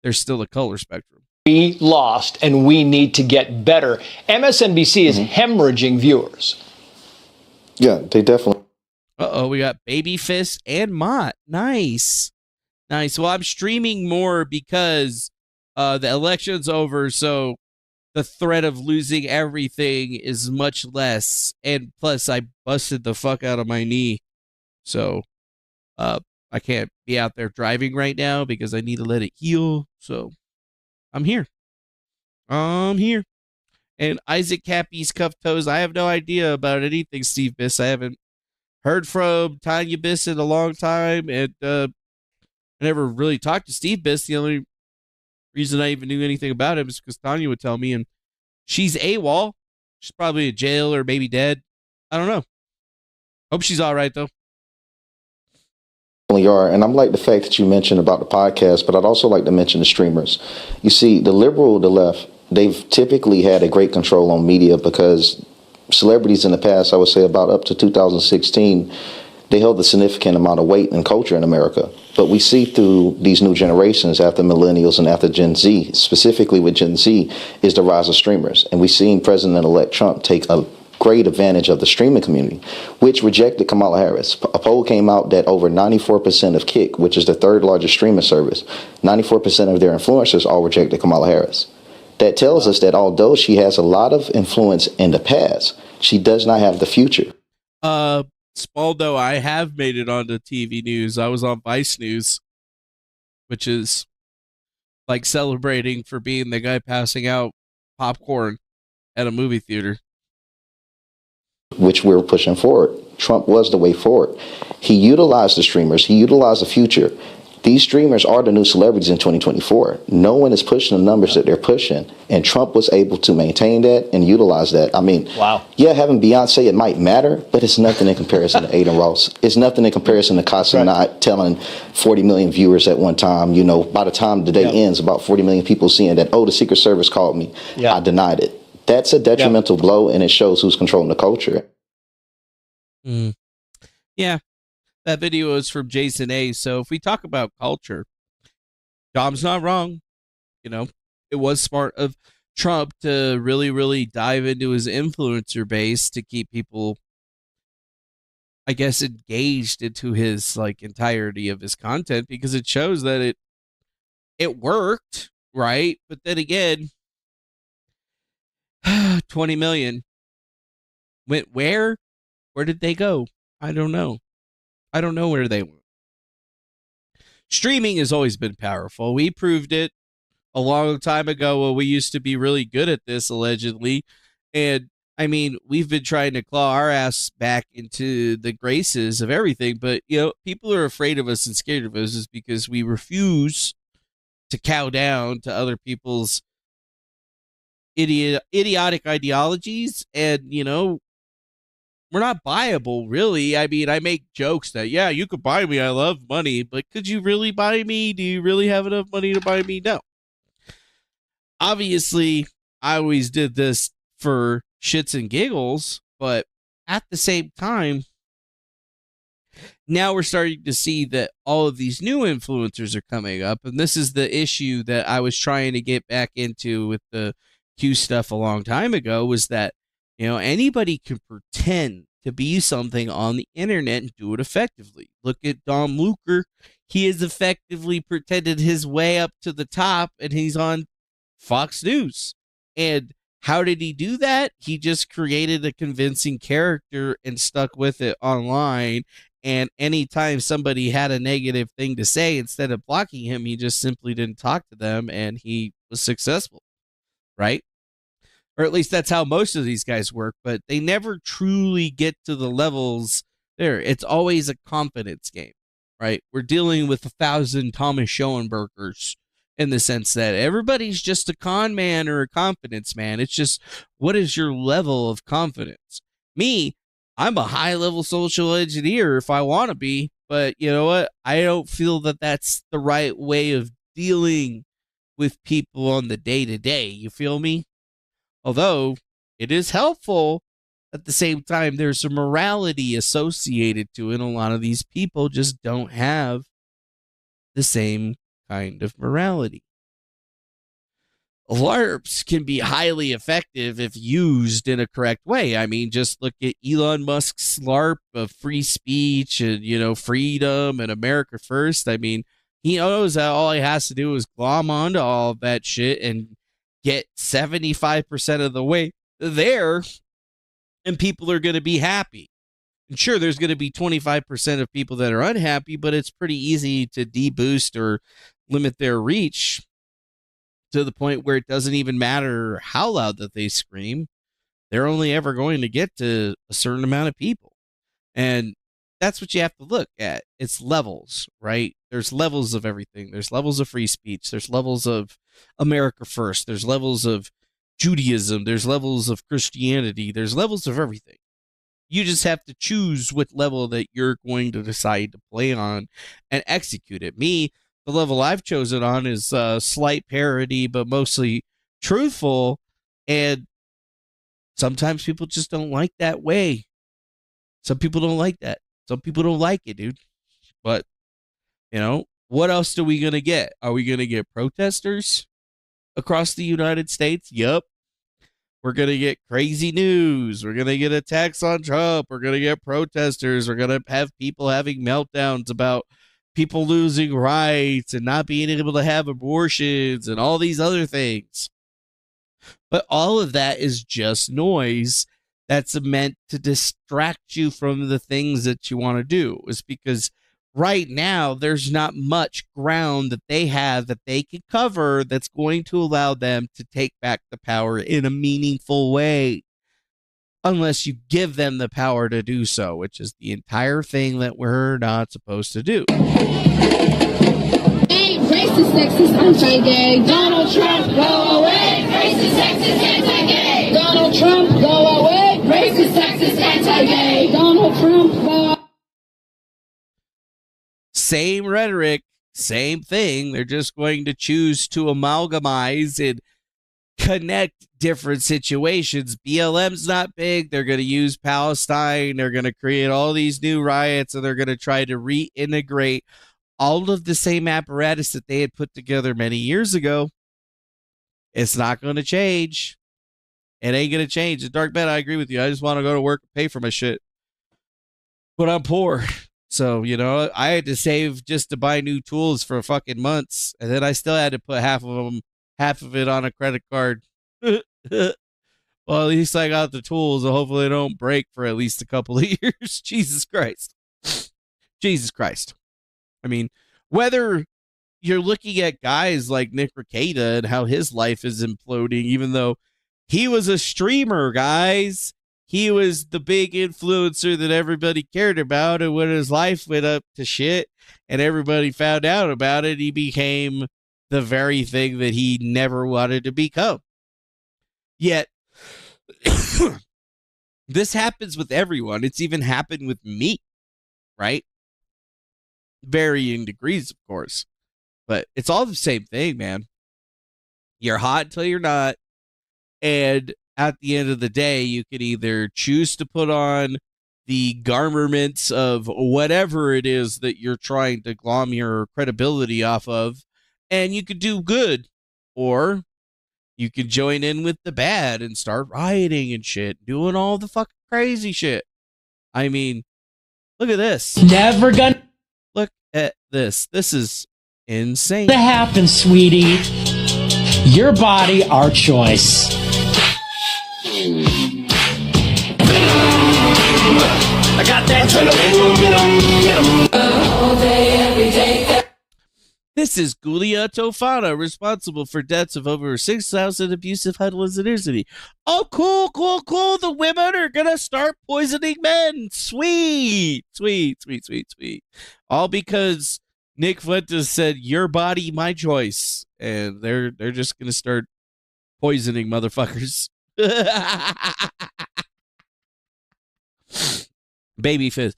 there's still a color spectrum. We lost and we need to get better. MSNBC is hemorrhaging viewers. Yeah, they definitely. Uh-oh, we got Baby Fist and Mott. Nice. Nice. Well, I'm streaming more because the election's over, so the threat of losing everything is much less. And plus, I busted the fuck out of my knee. So I can't be out there driving right now because I need to let it heal. So I'm here. And Isaac Cappy's cuffed toes. I have no idea about anything, Steve Biss. I haven't heard from Tanya Biss in a long time. And I never really talked to Steve Biss. The only reason I even knew anything about him is because Tanya would tell me, and she's AWOL. She's probably in jail or maybe dead. I don't know. Hope she's all right, though. Are, and I'm like the fact that you mentioned about the podcast, but I'd also like to mention the streamers. You see, the liberal, the left, they've typically had a great control on media because celebrities in the past, I would say about up to 2016, they held a significant amount of weight in culture in America. But we see through these new generations after millennials and after Gen Z, specifically with Gen Z, is the rise of streamers. And we've seen President-elect Trump take a great advantage of the streaming community, which rejected Kamala Harris. A poll came out that over 94% of Kick, which is the third largest streaming service, 94% of their influencers all rejected Kamala Harris. That tells us that although she has a lot of influence in the past, she does not have the future. Spaldo, I have made it onto TV news. I was on Vice News, which is like celebrating for being the guy passing out popcorn at a movie theater. Which we're pushing forward. Trump was the way forward. He utilized the streamers. He utilized the future. These streamers are the new celebrities in 2024. No one is pushing the numbers that they're pushing. And Trump was able to maintain that and utilize that. I mean, wow. Yeah, having Beyonce, it might matter, but it's nothing in comparison to Aiden Ross. It's nothing in comparison to Casanat telling 40 million viewers at one time. You know, by the time the day ends, about 40 million people seeing that, oh, the Secret Service called me. I denied it. That's a detrimental blow, and it shows who's controlling the culture. Yeah, that video is from Jason A. So if we talk about culture, Dom's not wrong. You know, it was smart of Trump to really, really dive into his influencer base to keep people, I guess, engaged into his like entirety of his content, because it shows that it worked, right? But then again, 20 million went where? Where did they go? I don't know. I don't know where they went. Streaming has always been powerful. We proved it a long time ago when we used to be really good at this, allegedly. And I mean, we've been trying to claw our ass back into the graces of everything, but you know, people are afraid of us and scared of us is because we refuse to cow down to other people's idiotic ideologies. And you know, we're not buyable, really. I mean, I make jokes that, yeah, you could buy me, I love money, but could you really buy me? Do you really have enough money to buy me? No. Obviously, I always did this for shits and giggles, but at the same time, now we're starting to see that all of these new influencers are coming up, and this is the issue that I was trying to get back into with the Q stuff a long time ago, was that, you know, anybody can pretend to be something on the internet and do it effectively. Look at Dom Luker. He has effectively pretended his way up to the top, and he's on Fox News. And how did he do that? He just created a convincing character and stuck with it online. And anytime somebody had a negative thing to say, instead of blocking him, he just simply didn't talk to them, and he was successful, right? Or at least that's how most of these guys work, but they never truly get to the levels there. It's always a confidence game, right? We're dealing with 1,000 Thomas Schoenbergers in the sense that everybody's just a con man or a confidence man. It's just, what is your level of confidence? Me, I'm a high-level social engineer if I want to be, but you know what? I don't feel that that's the right way of dealing with people on the day-to-day. You feel me? Although it is helpful, at the same time, there's a morality associated to it. A lot of these people just don't have the same kind of morality. LARPs can be highly effective if used in a correct way. I mean, just look at Elon Musk's LARP of free speech and, you know, freedom and America first. I mean, he knows that all he has to do is glom onto all of that shit and get 75% of the way there, and people are going to be happy. And sure, there's going to be 25% of people that are unhappy, but it's pretty easy to deboost or limit their reach to the point where it doesn't even matter how loud that they scream. They're only ever going to get to a certain amount of people. And that's what you have to look at. It's levels, right? There's levels of everything. There's levels of free speech. There's levels of America first. There's levels of Judaism. There's levels of Christianity. There's levels of everything. You just have to choose what level that you're going to decide to play on and execute it. Me, the level I've chosen on is slight parody, but mostly truthful. And sometimes people just don't like that way. Some people don't like that. Some people don't like it, dude. But, you know, what else are we going to get? Are we going to get protesters across the United States? Yep. We're going to get crazy news. We're going to get attacks on Trump. We're going to get protesters. We're going to have people having meltdowns about people losing rights and not being able to have abortions and all these other things. But all of that is just noise that's meant to distract you from the things that you want to do. It's because right now there's not much ground that they have that they can cover that's going to allow them to take back the power in a meaningful way, unless you give them the power to do so, which is the entire thing that we're not supposed to do. Hey, racist, sexist, anti-gay. Donald Trump, go away. Racist, sexist, anti-gay. Donald Trump, go away. Racist, sexist, anti-gay. Donald Trump, go. Same rhetoric, same thing. They're just going to choose to amalgamize and connect different situations. BLM's not big. They're going to use Palestine. They're going to create all these new riots, and they're going to try to reintegrate all of the same apparatus that they had put together many years ago. It's not going to change. It ain't going to change. The Dark Bet, I agree with you. I just want to go to work and pay for my shit. But I'm poor. So, you know, I had to save just to buy new tools for fucking months. And then I still had to put half of it on a credit card. Well, at least I got the tools, and hopefully they don't break for at least a couple of years. Jesus Christ. Jesus Christ. I mean, whether you're looking at guys like Nick Rekieta and how his life is imploding, even though he was a streamer, guys. He was the big influencer that everybody cared about, and when his life went up to shit and everybody found out about it, he became the very thing that he never wanted to become. Yet, this happens with everyone. It's even happened with me, right? Varying degrees, of course. But it's all the same thing, man. You're hot until you're not. And at the end of the day, you could either choose to put on the garments of whatever it is that you're trying to glom your credibility off of, and you could do good. Or you could join in with the bad and start rioting and shit, doing all the fucking crazy shit. I mean, look at this. Never gonna look at this. This is insane. To happen, sweetie. Your body, our choice. I got that all day, every day. This is Giulia Tofana, responsible for deaths of over 6,000 abusive husbands in Italy. Oh, cool, cool, cool. The women are going to start poisoning men. Sweet, sweet, sweet, sweet, sweet. All because Nick Fuentes said, your body, my choice. And they're just going to start poisoning motherfuckers. Baby fizz.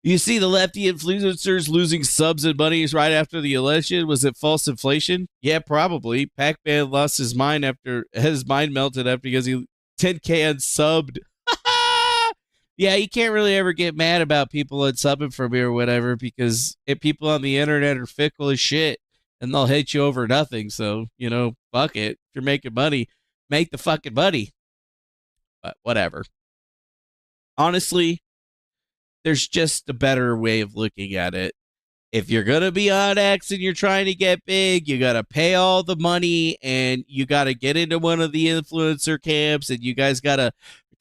You see the lefty influencers losing subs and monies right after the election. Was it false inflation? Yeah, probably. Pac-Man lost his mind melted after because he 10K unsubbed. Yeah, you can't really ever get mad about people unsubbing from me or whatever, because people on the internet are fickle as shit and they'll hit you over nothing. So, you know, fuck it. If you're making money, make the fucking money. But whatever. Honestly, there's just a better way of looking at it. If you're going to be on X and you're trying to get big, you got to pay all the money and you got to get into one of the influencer camps and you guys got to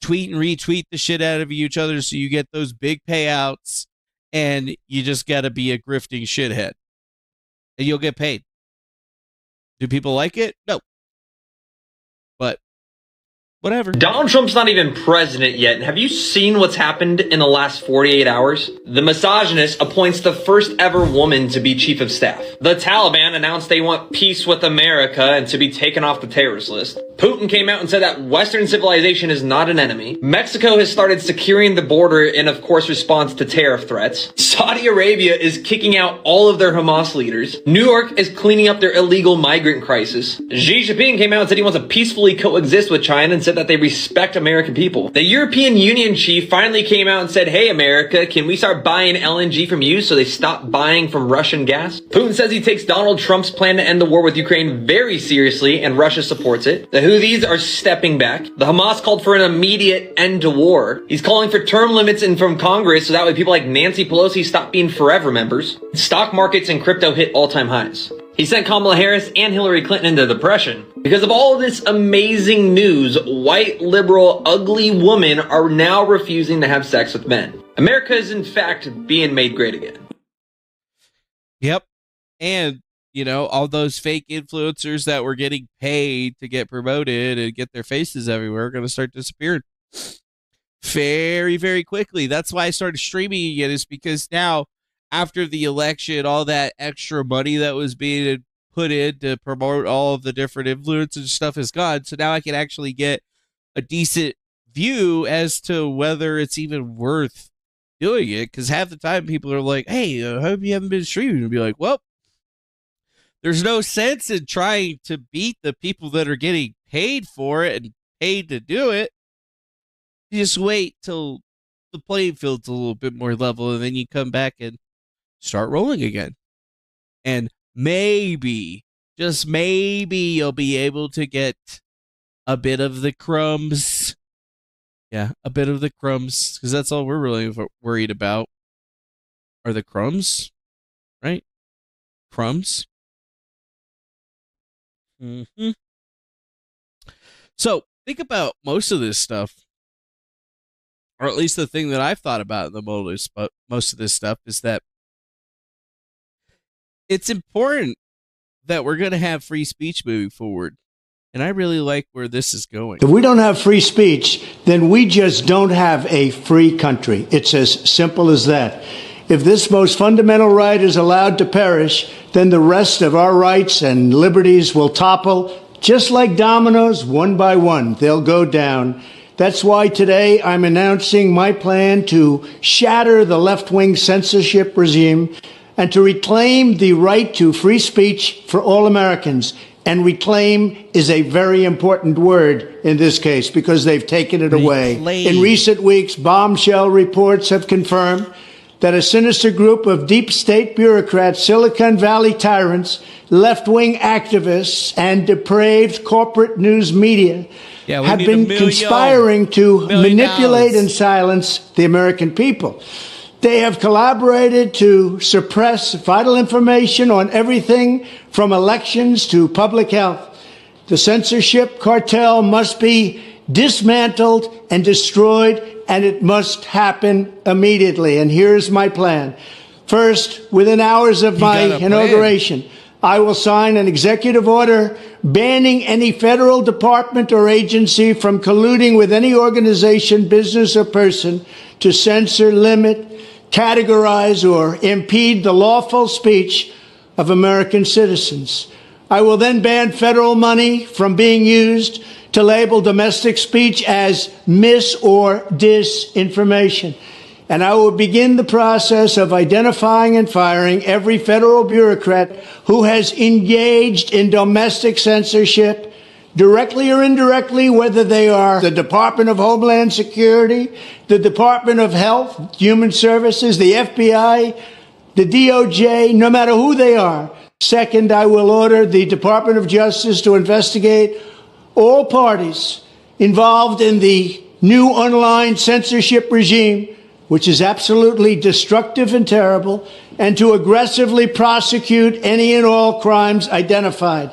tweet and retweet the shit out of each other so you get those big payouts, and you just got to be a grifting shithead and you'll get paid. Do people like it? No. But whatever. Donald Trump's not even president yet. Have you seen what's happened in the last 48 hours? The misogynist appoints the first ever woman to be chief of staff. The Taliban announced they want peace with America and to be taken off the terrorist list. Putin came out and said that Western civilization is not an enemy. Mexico has started securing the border in, of course, response to tariff threats. Saudi Arabia is kicking out all of their Hamas leaders. New York is cleaning up their illegal migrant crisis. Xi Jinping came out and said he wants to peacefully coexist with China and said that they respect American people. The European Union chief finally came out and said, hey, America, can we start buying LNG from you so they stop buying from Russian gas? Putin says he takes Donald Trump's plan to end the war with Ukraine very seriously, and Russia supports it. The Houthis are stepping back. The Hamas called for an immediate end to war. He's calling for term limits in from Congress so that way people like Nancy Pelosi stop being forever members. Stock markets and crypto hit all-time highs. He sent Kamala Harris and Hillary Clinton into depression. Because of all of this amazing news, white, liberal, ugly women are now refusing to have sex with men. America is in fact being made great again. Yep. And, you know, all those fake influencers that were getting paid to get promoted and get their faces everywhere are going to start disappearing very, very quickly. That's why I started streaming again, is because now, after the election, all that extra money that was being put in to promote all of the different influencers and stuff is gone. So now I can actually get a decent view as to whether it's even worth doing it. Because half the time people are like, hey, I hope you haven't been streaming. And be like, well, there's no sense in trying to beat the people that are getting paid for it and paid to do it. You just wait till the playing field's a little bit more level, and then you come back and start rolling again. And maybe, just maybe, you'll be able to get a bit of the crumbs. Yeah, a bit of the crumbs, because that's all we're really worried about. Are the crumbs, right? Crumbs. Mm-hmm. So think about most of this stuff, or at least the thing that I've thought about in the most of this stuff is that it's important that we're going to have free speech moving forward. And I really like where this is going. If we don't have free speech, then we just don't have a free country. It's as simple as that. If this most fundamental right is allowed to perish, then the rest of our rights and liberties will topple, just like dominoes, one by one. They'll go down. That's why today I'm announcing my plan to shatter the left-wing censorship regime and to reclaim the right to free speech for all Americans. And reclaim is a very important word in this case because they've taken it away. In recent weeks, bombshell reports have confirmed that a sinister group of deep state bureaucrats, Silicon Valley tyrants, left-wing activists, and depraved corporate news media have been conspiring to manipulate and silence the American people. They have collaborated to suppress vital information on everything from elections to public health. The censorship cartel must be dismantled and destroyed, and it must happen immediately. And here's my plan. First, within hours of my inauguration, I will sign an executive order banning any federal department or agency from colluding with any organization, business, or person to censor, limit, categorize, or impede the lawful speech of American citizens. I will then ban federal money from being used to label domestic speech as mis- or disinformation. And I will begin the process of identifying and firing every federal bureaucrat who has engaged in domestic censorship, directly or indirectly, whether they are the Department of Homeland Security, the Department of Health, Human Services, the FBI, the DOJ, no matter who they are. Second, I will order the Department of Justice to investigate all parties involved in the new online censorship regime, which is absolutely destructive and terrible, and to aggressively prosecute any and all crimes identified.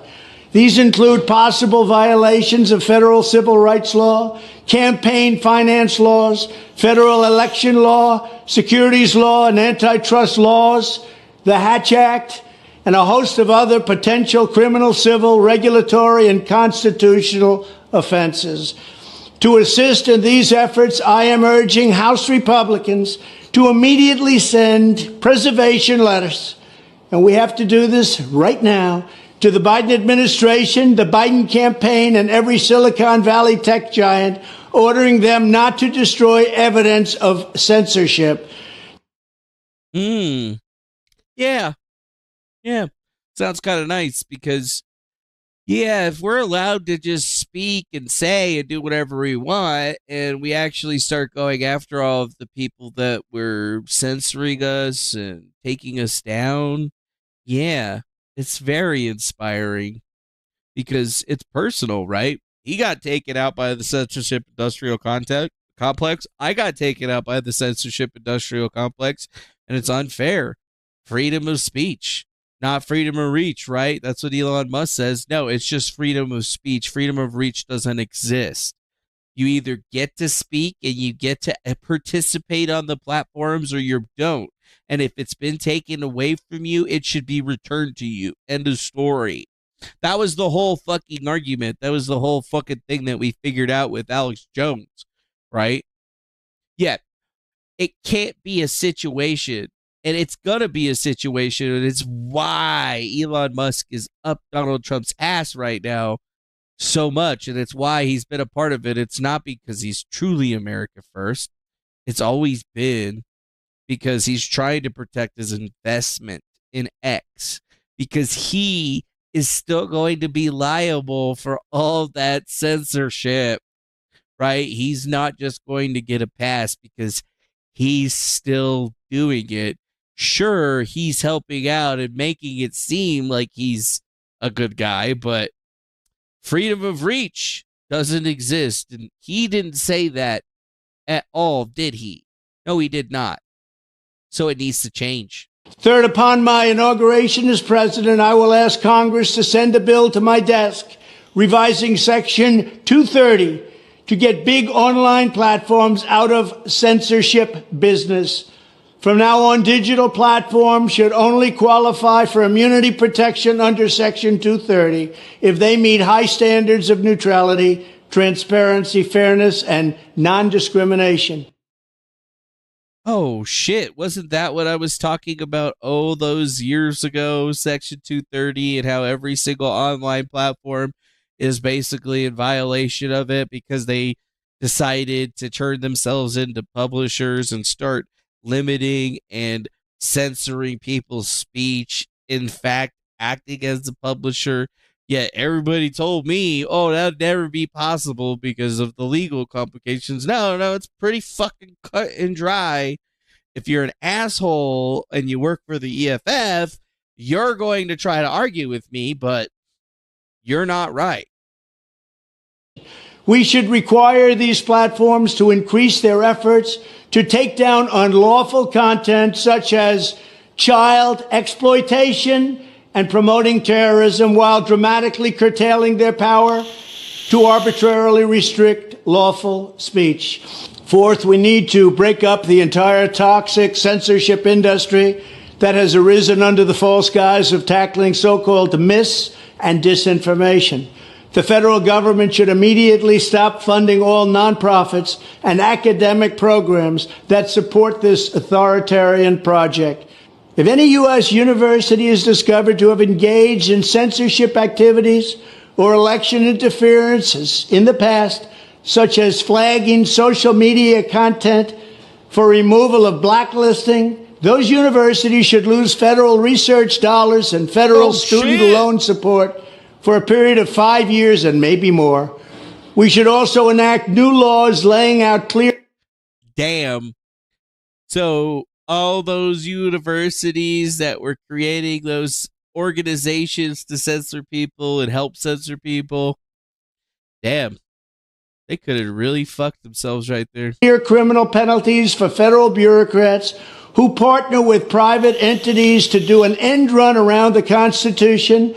These include possible violations of federal civil rights law, campaign finance laws, federal election law, securities law, and antitrust laws, the Hatch Act, and a host of other potential criminal, civil, regulatory, and constitutional offenses. To assist in these efforts, I am urging House Republicans to immediately send preservation letters, and we have to do this right now, to the Biden administration, the Biden campaign, and every Silicon Valley tech giant, ordering them not to destroy evidence of censorship. Yeah. Sounds kind of nice because, if we're allowed to just speak and say and do whatever we want, and we actually start going after all of the people that were censoring us and taking us down, it's very inspiring because it's personal, right? He got taken out by the censorship industrial complex. I got taken out by the censorship industrial complex, and it's unfair. Freedom of speech, not freedom of reach, right? That's what Elon Musk says. No, it's just freedom of speech. Freedom of reach doesn't exist. You either get to speak and you get to participate on the platforms or you don't. And if it's been taken away from you, it should be returned to you. End of story. That was the whole fucking argument. That was the whole fucking thing that we figured out with Alex Jones, right? Yet, it can't be a situation, and it's going to be a situation, and it's why Elon Musk is up Donald Trump's ass right now so much, and it's why he's been a part of it. It's not because he's truly America first. It's always been because he's trying to protect his investment in X, because he is still going to be liable for all that censorship, right? He's not just going to get a pass because he's still doing it. Sure, he's helping out and making it seem like he's a good guy, but freedom of reach doesn't exist. And he didn't say that at all, did he? No, he did not. So it needs to change. Third, upon my inauguration as president, I will ask Congress to send a bill to my desk revising Section 230 to get big online platforms out of censorship business. From now on, digital platforms should only qualify for immunity protection under Section 230 if they meet high standards of neutrality, transparency, fairness, and non-discrimination. Oh, shit. Wasn't that what I was talking about, those years ago, Section 230, and how every single online platform is basically in violation of it because they decided to turn themselves into publishers and start limiting and censoring people's speech, in fact, acting as the publisher. Yet everybody told me, that'd never be possible because of the legal complications. No, it's pretty fucking cut and dry. If you're an asshole and you work for the EFF, you're going to try to argue with me, but you're not right. We should require these platforms to increase their efforts to take down unlawful content such as child exploitation and promoting terrorism, while dramatically curtailing their power to arbitrarily restrict lawful speech. Fourth, we need to break up the entire toxic censorship industry that has arisen under the false guise of tackling so-called mis- and disinformation. The federal government should immediately stop funding all nonprofits and academic programs that support this authoritarian project. If any U.S. university is discovered to have engaged in censorship activities or election interferences in the past, such as flagging social media content for removal of blacklisting, those universities should lose federal research dollars and federal student loan support for a period of 5 years and maybe more. We should also enact new laws laying out clear... Damn. So all those universities that were creating those organizations to censor people and help censor people, damn, they could have really fucked themselves right there. Clear criminal penalties for federal bureaucrats who partner with private entities to do an end run around the Constitution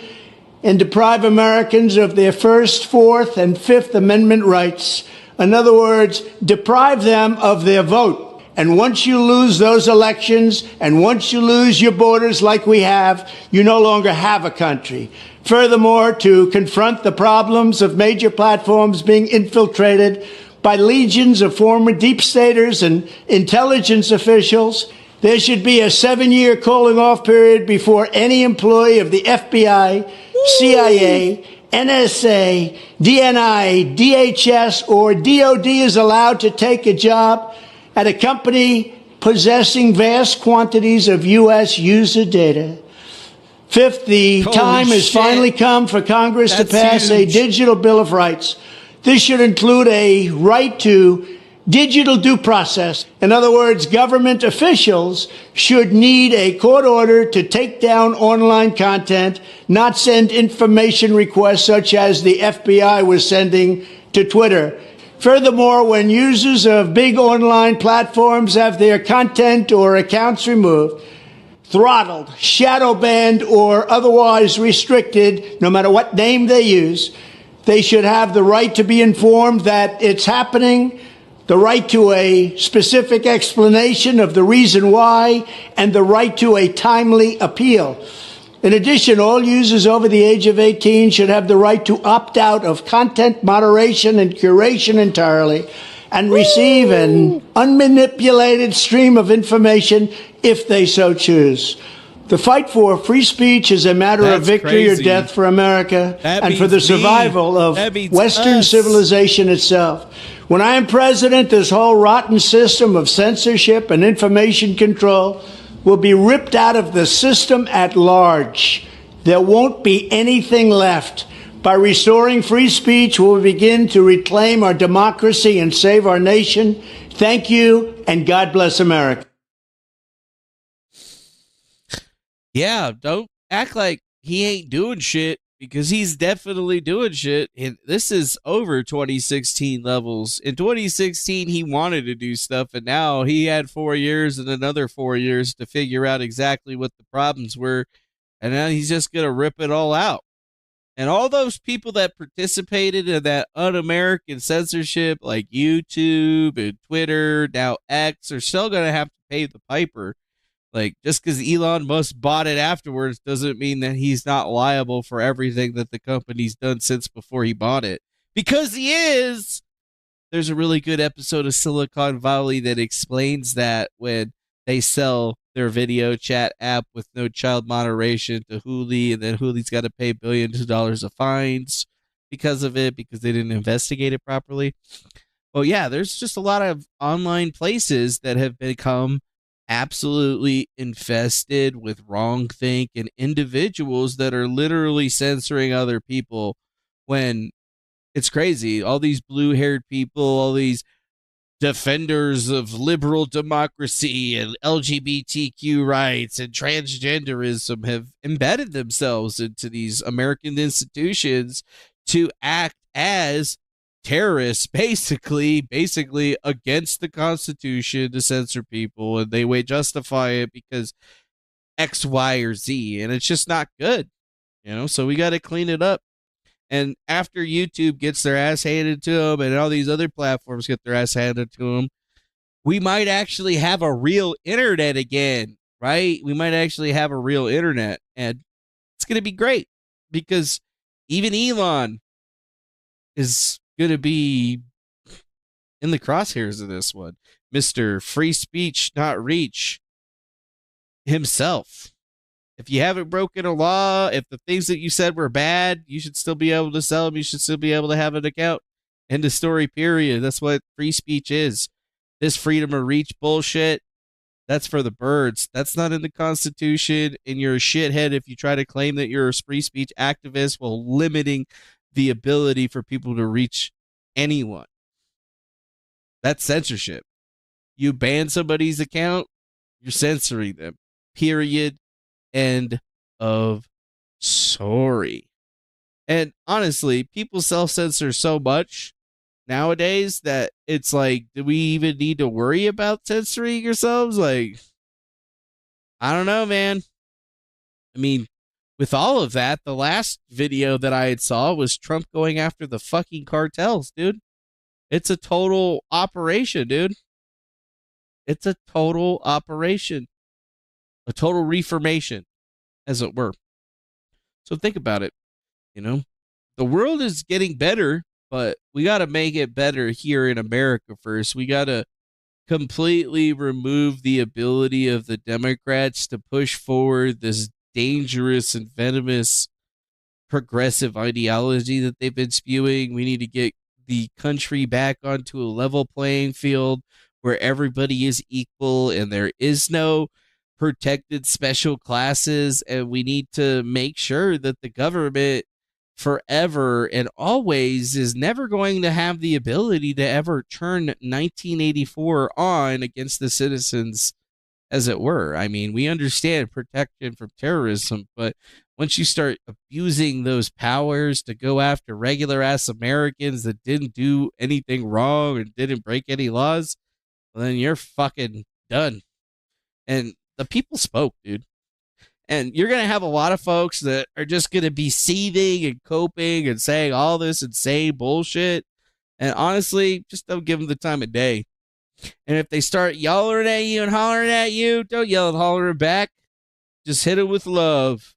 and deprive Americans of their First, Fourth, and Fifth Amendment rights. In other words, deprive them of their vote. And once you lose those elections, and once you lose your borders like we have, you no longer have a country. Furthermore, to confront the problems of major platforms being infiltrated by legions of former deep staters and intelligence officials, there should be a 7-year calling off period before any employee of the FBI, CIA, NSA, DNI, DHS, or DOD is allowed to take a job at a company possessing vast quantities of U.S. user data. Fifth, the time has finally come for Congress to pass a digital Bill of Rights. This should include a right to digital due process. In other words, government officials should need a court order to take down online content, not send information requests such as the FBI was sending to Twitter. Furthermore, when users of big online platforms have their content or accounts removed, throttled, shadow banned, or otherwise restricted, no matter what name they use, they should have the right to be informed that it's happening, the right to a specific explanation of the reason why, and the right to a timely appeal. In addition, all users over the age of 18 should have the right to opt out of content moderation and curation entirely and receive an unmanipulated stream of information if they so choose. The fight for free speech is a matter of victory or death for America and for the survival of Western civilization itself. When I am president, this whole rotten system of censorship and information control will be ripped out of the system at large. there won't be anything left. By restoring free speech, we'll begin to reclaim our democracy and save our nation. Thank you, and God bless America. Yeah, don't act like he ain't doing shit, because he's definitely doing shit. And this is over 2016 levels. In 2016, he wanted to do stuff, and now he had 4 years and another 4 years to figure out exactly what the problems were. And now he's just going to rip it all out. And all those people that participated in that un-American censorship, like YouTube and Twitter, now X, are still going to have to pay the piper. Like, just because Elon Musk bought it afterwards doesn't mean that he's not liable for everything that the company's done since before he bought it. Because he is! There's a really good episode of Silicon Valley that explains that, when they sell their video chat app with no child moderation to Hulu, and then Hulu's got to pay billions of dollars of fines because of it, because they didn't investigate it properly. Well, yeah, there's just a lot of online places that have become absolutely infested with wrongthink and individuals that are literally censoring other people, when it's crazy. All these blue-haired people, all these defenders of liberal democracy and LGBTQ rights and transgenderism have embedded themselves into these American institutions to act as terrorists, basically against the Constitution, to censor people, and they way justify it because X, Y, or Z, and it's just not good, so we got to clean it up. And after YouTube gets their ass handed to them, and all these other platforms get their ass handed to them, we might actually have a real internet again, right? We might actually have a real internet, and it's going to be great, because even Elon is going to be in the crosshairs of this one. Mr. Free Speech Not Reach himself. If you haven't broken a law, if the things that you said were bad, you should still be able to sell them. You should still be able to have an account. End of story, period. That's what free speech is. This freedom of reach bullshit, that's for the birds. That's not in the Constitution, and you're a shithead if you try to claim that you're a free speech activist while limiting the ability for people to reach anyone. That's censorship. You ban somebody's account, you're censoring them. Period. End of story. And honestly, people self-censor so much nowadays that it's like, do we even need to worry about censoring yourselves? Like, I don't know, man. I mean, with all of that, the last video that I had saw was Trump going after the fucking cartels, dude. It's a total operation, dude. It's a total operation. A total reformation, as it were. So think about it. The world is getting better, but we got to make it better here in America first. We got to completely remove the ability of the Democrats to push forward this dangerous and venomous progressive ideology that they've been spewing. We need to get the country back onto a level playing field where everybody is equal and there is no protected special classes, and we need to make sure that the government forever and always is never going to have the ability to ever turn 1984 on against the citizens, as it were. I mean, we understand protection from terrorism, but once you start abusing those powers to go after regular ass Americans that didn't do anything wrong and didn't break any laws, well, then you're fucking done. And the people spoke, dude. And you're going to have a lot of folks that are just going to be seething and coping and saying all this insane bullshit. And honestly, just don't give them the time of day. And if they start yelling at you and hollering at you, don't yell and holler back. Just hit it with love.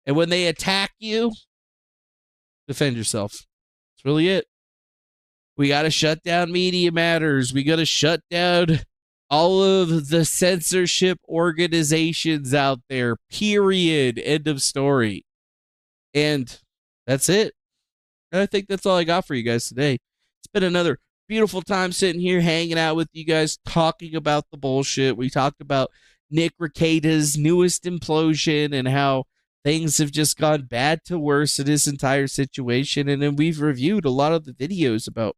And when they attack you, defend yourself. That's really it. We got to shut down Media Matters. We got to shut down all of the censorship organizations out there, period. End of story. And that's it. And I think that's all I got for you guys today. It's been another beautiful time sitting here hanging out with you guys, talking about the bullshit. We talked about Nick Rekieta's newest implosion and how things have just gone bad to worse in this entire situation. And then we've reviewed a lot of the videos about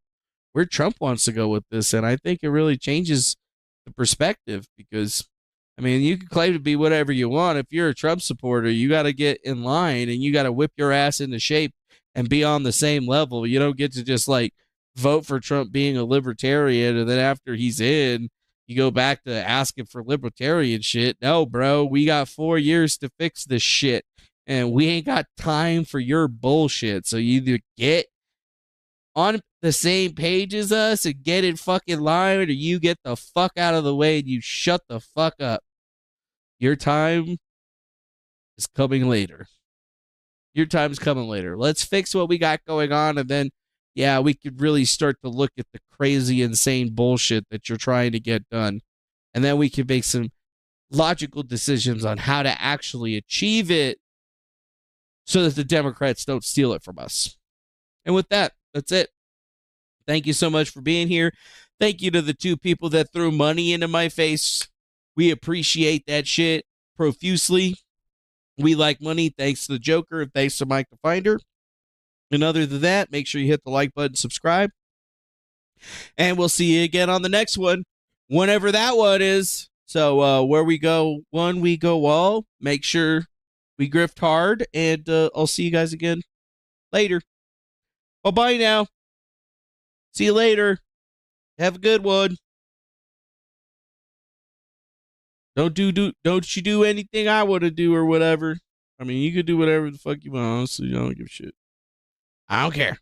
where Trump wants to go with this. And I think it really changes the perspective because, I mean, you can claim to be whatever you want. If you're a Trump supporter, you got to get in line and you got to whip your ass into shape and be on the same level. You don't get to just like vote for Trump being a libertarian and then after he's in, you go back to asking for libertarian shit. No, bro, we got 4 years to fix this shit and we ain't got time for your bullshit. So you either get on the same page as us and get in fucking line, or you get the fuck out of the way and you shut the fuck up. Your time is coming later. Your time's coming later. Let's fix what we got going on, and then, yeah, we could really start to look at the crazy, insane bullshit that you're trying to get done. And then we can make some logical decisions on how to actually achieve it so that the Democrats don't steal it from us. And with that, that's it. Thank you so much for being here. Thank you to the 2 people that threw money into my face. We appreciate that shit profusely. We like money. Thanks to the Joker and thanks to Mike the Finder. And other than that, make sure you hit the like button, subscribe. And we'll see you again on the next one, whenever that one is. So where we go one, we go all. Make sure we grift hard. And I'll see you guys again later. Bye-bye now. See you later. Have a good one. Don't you do anything I want to do or whatever. I mean, you could do whatever the fuck you want. Honestly, I don't give a shit. I don't care.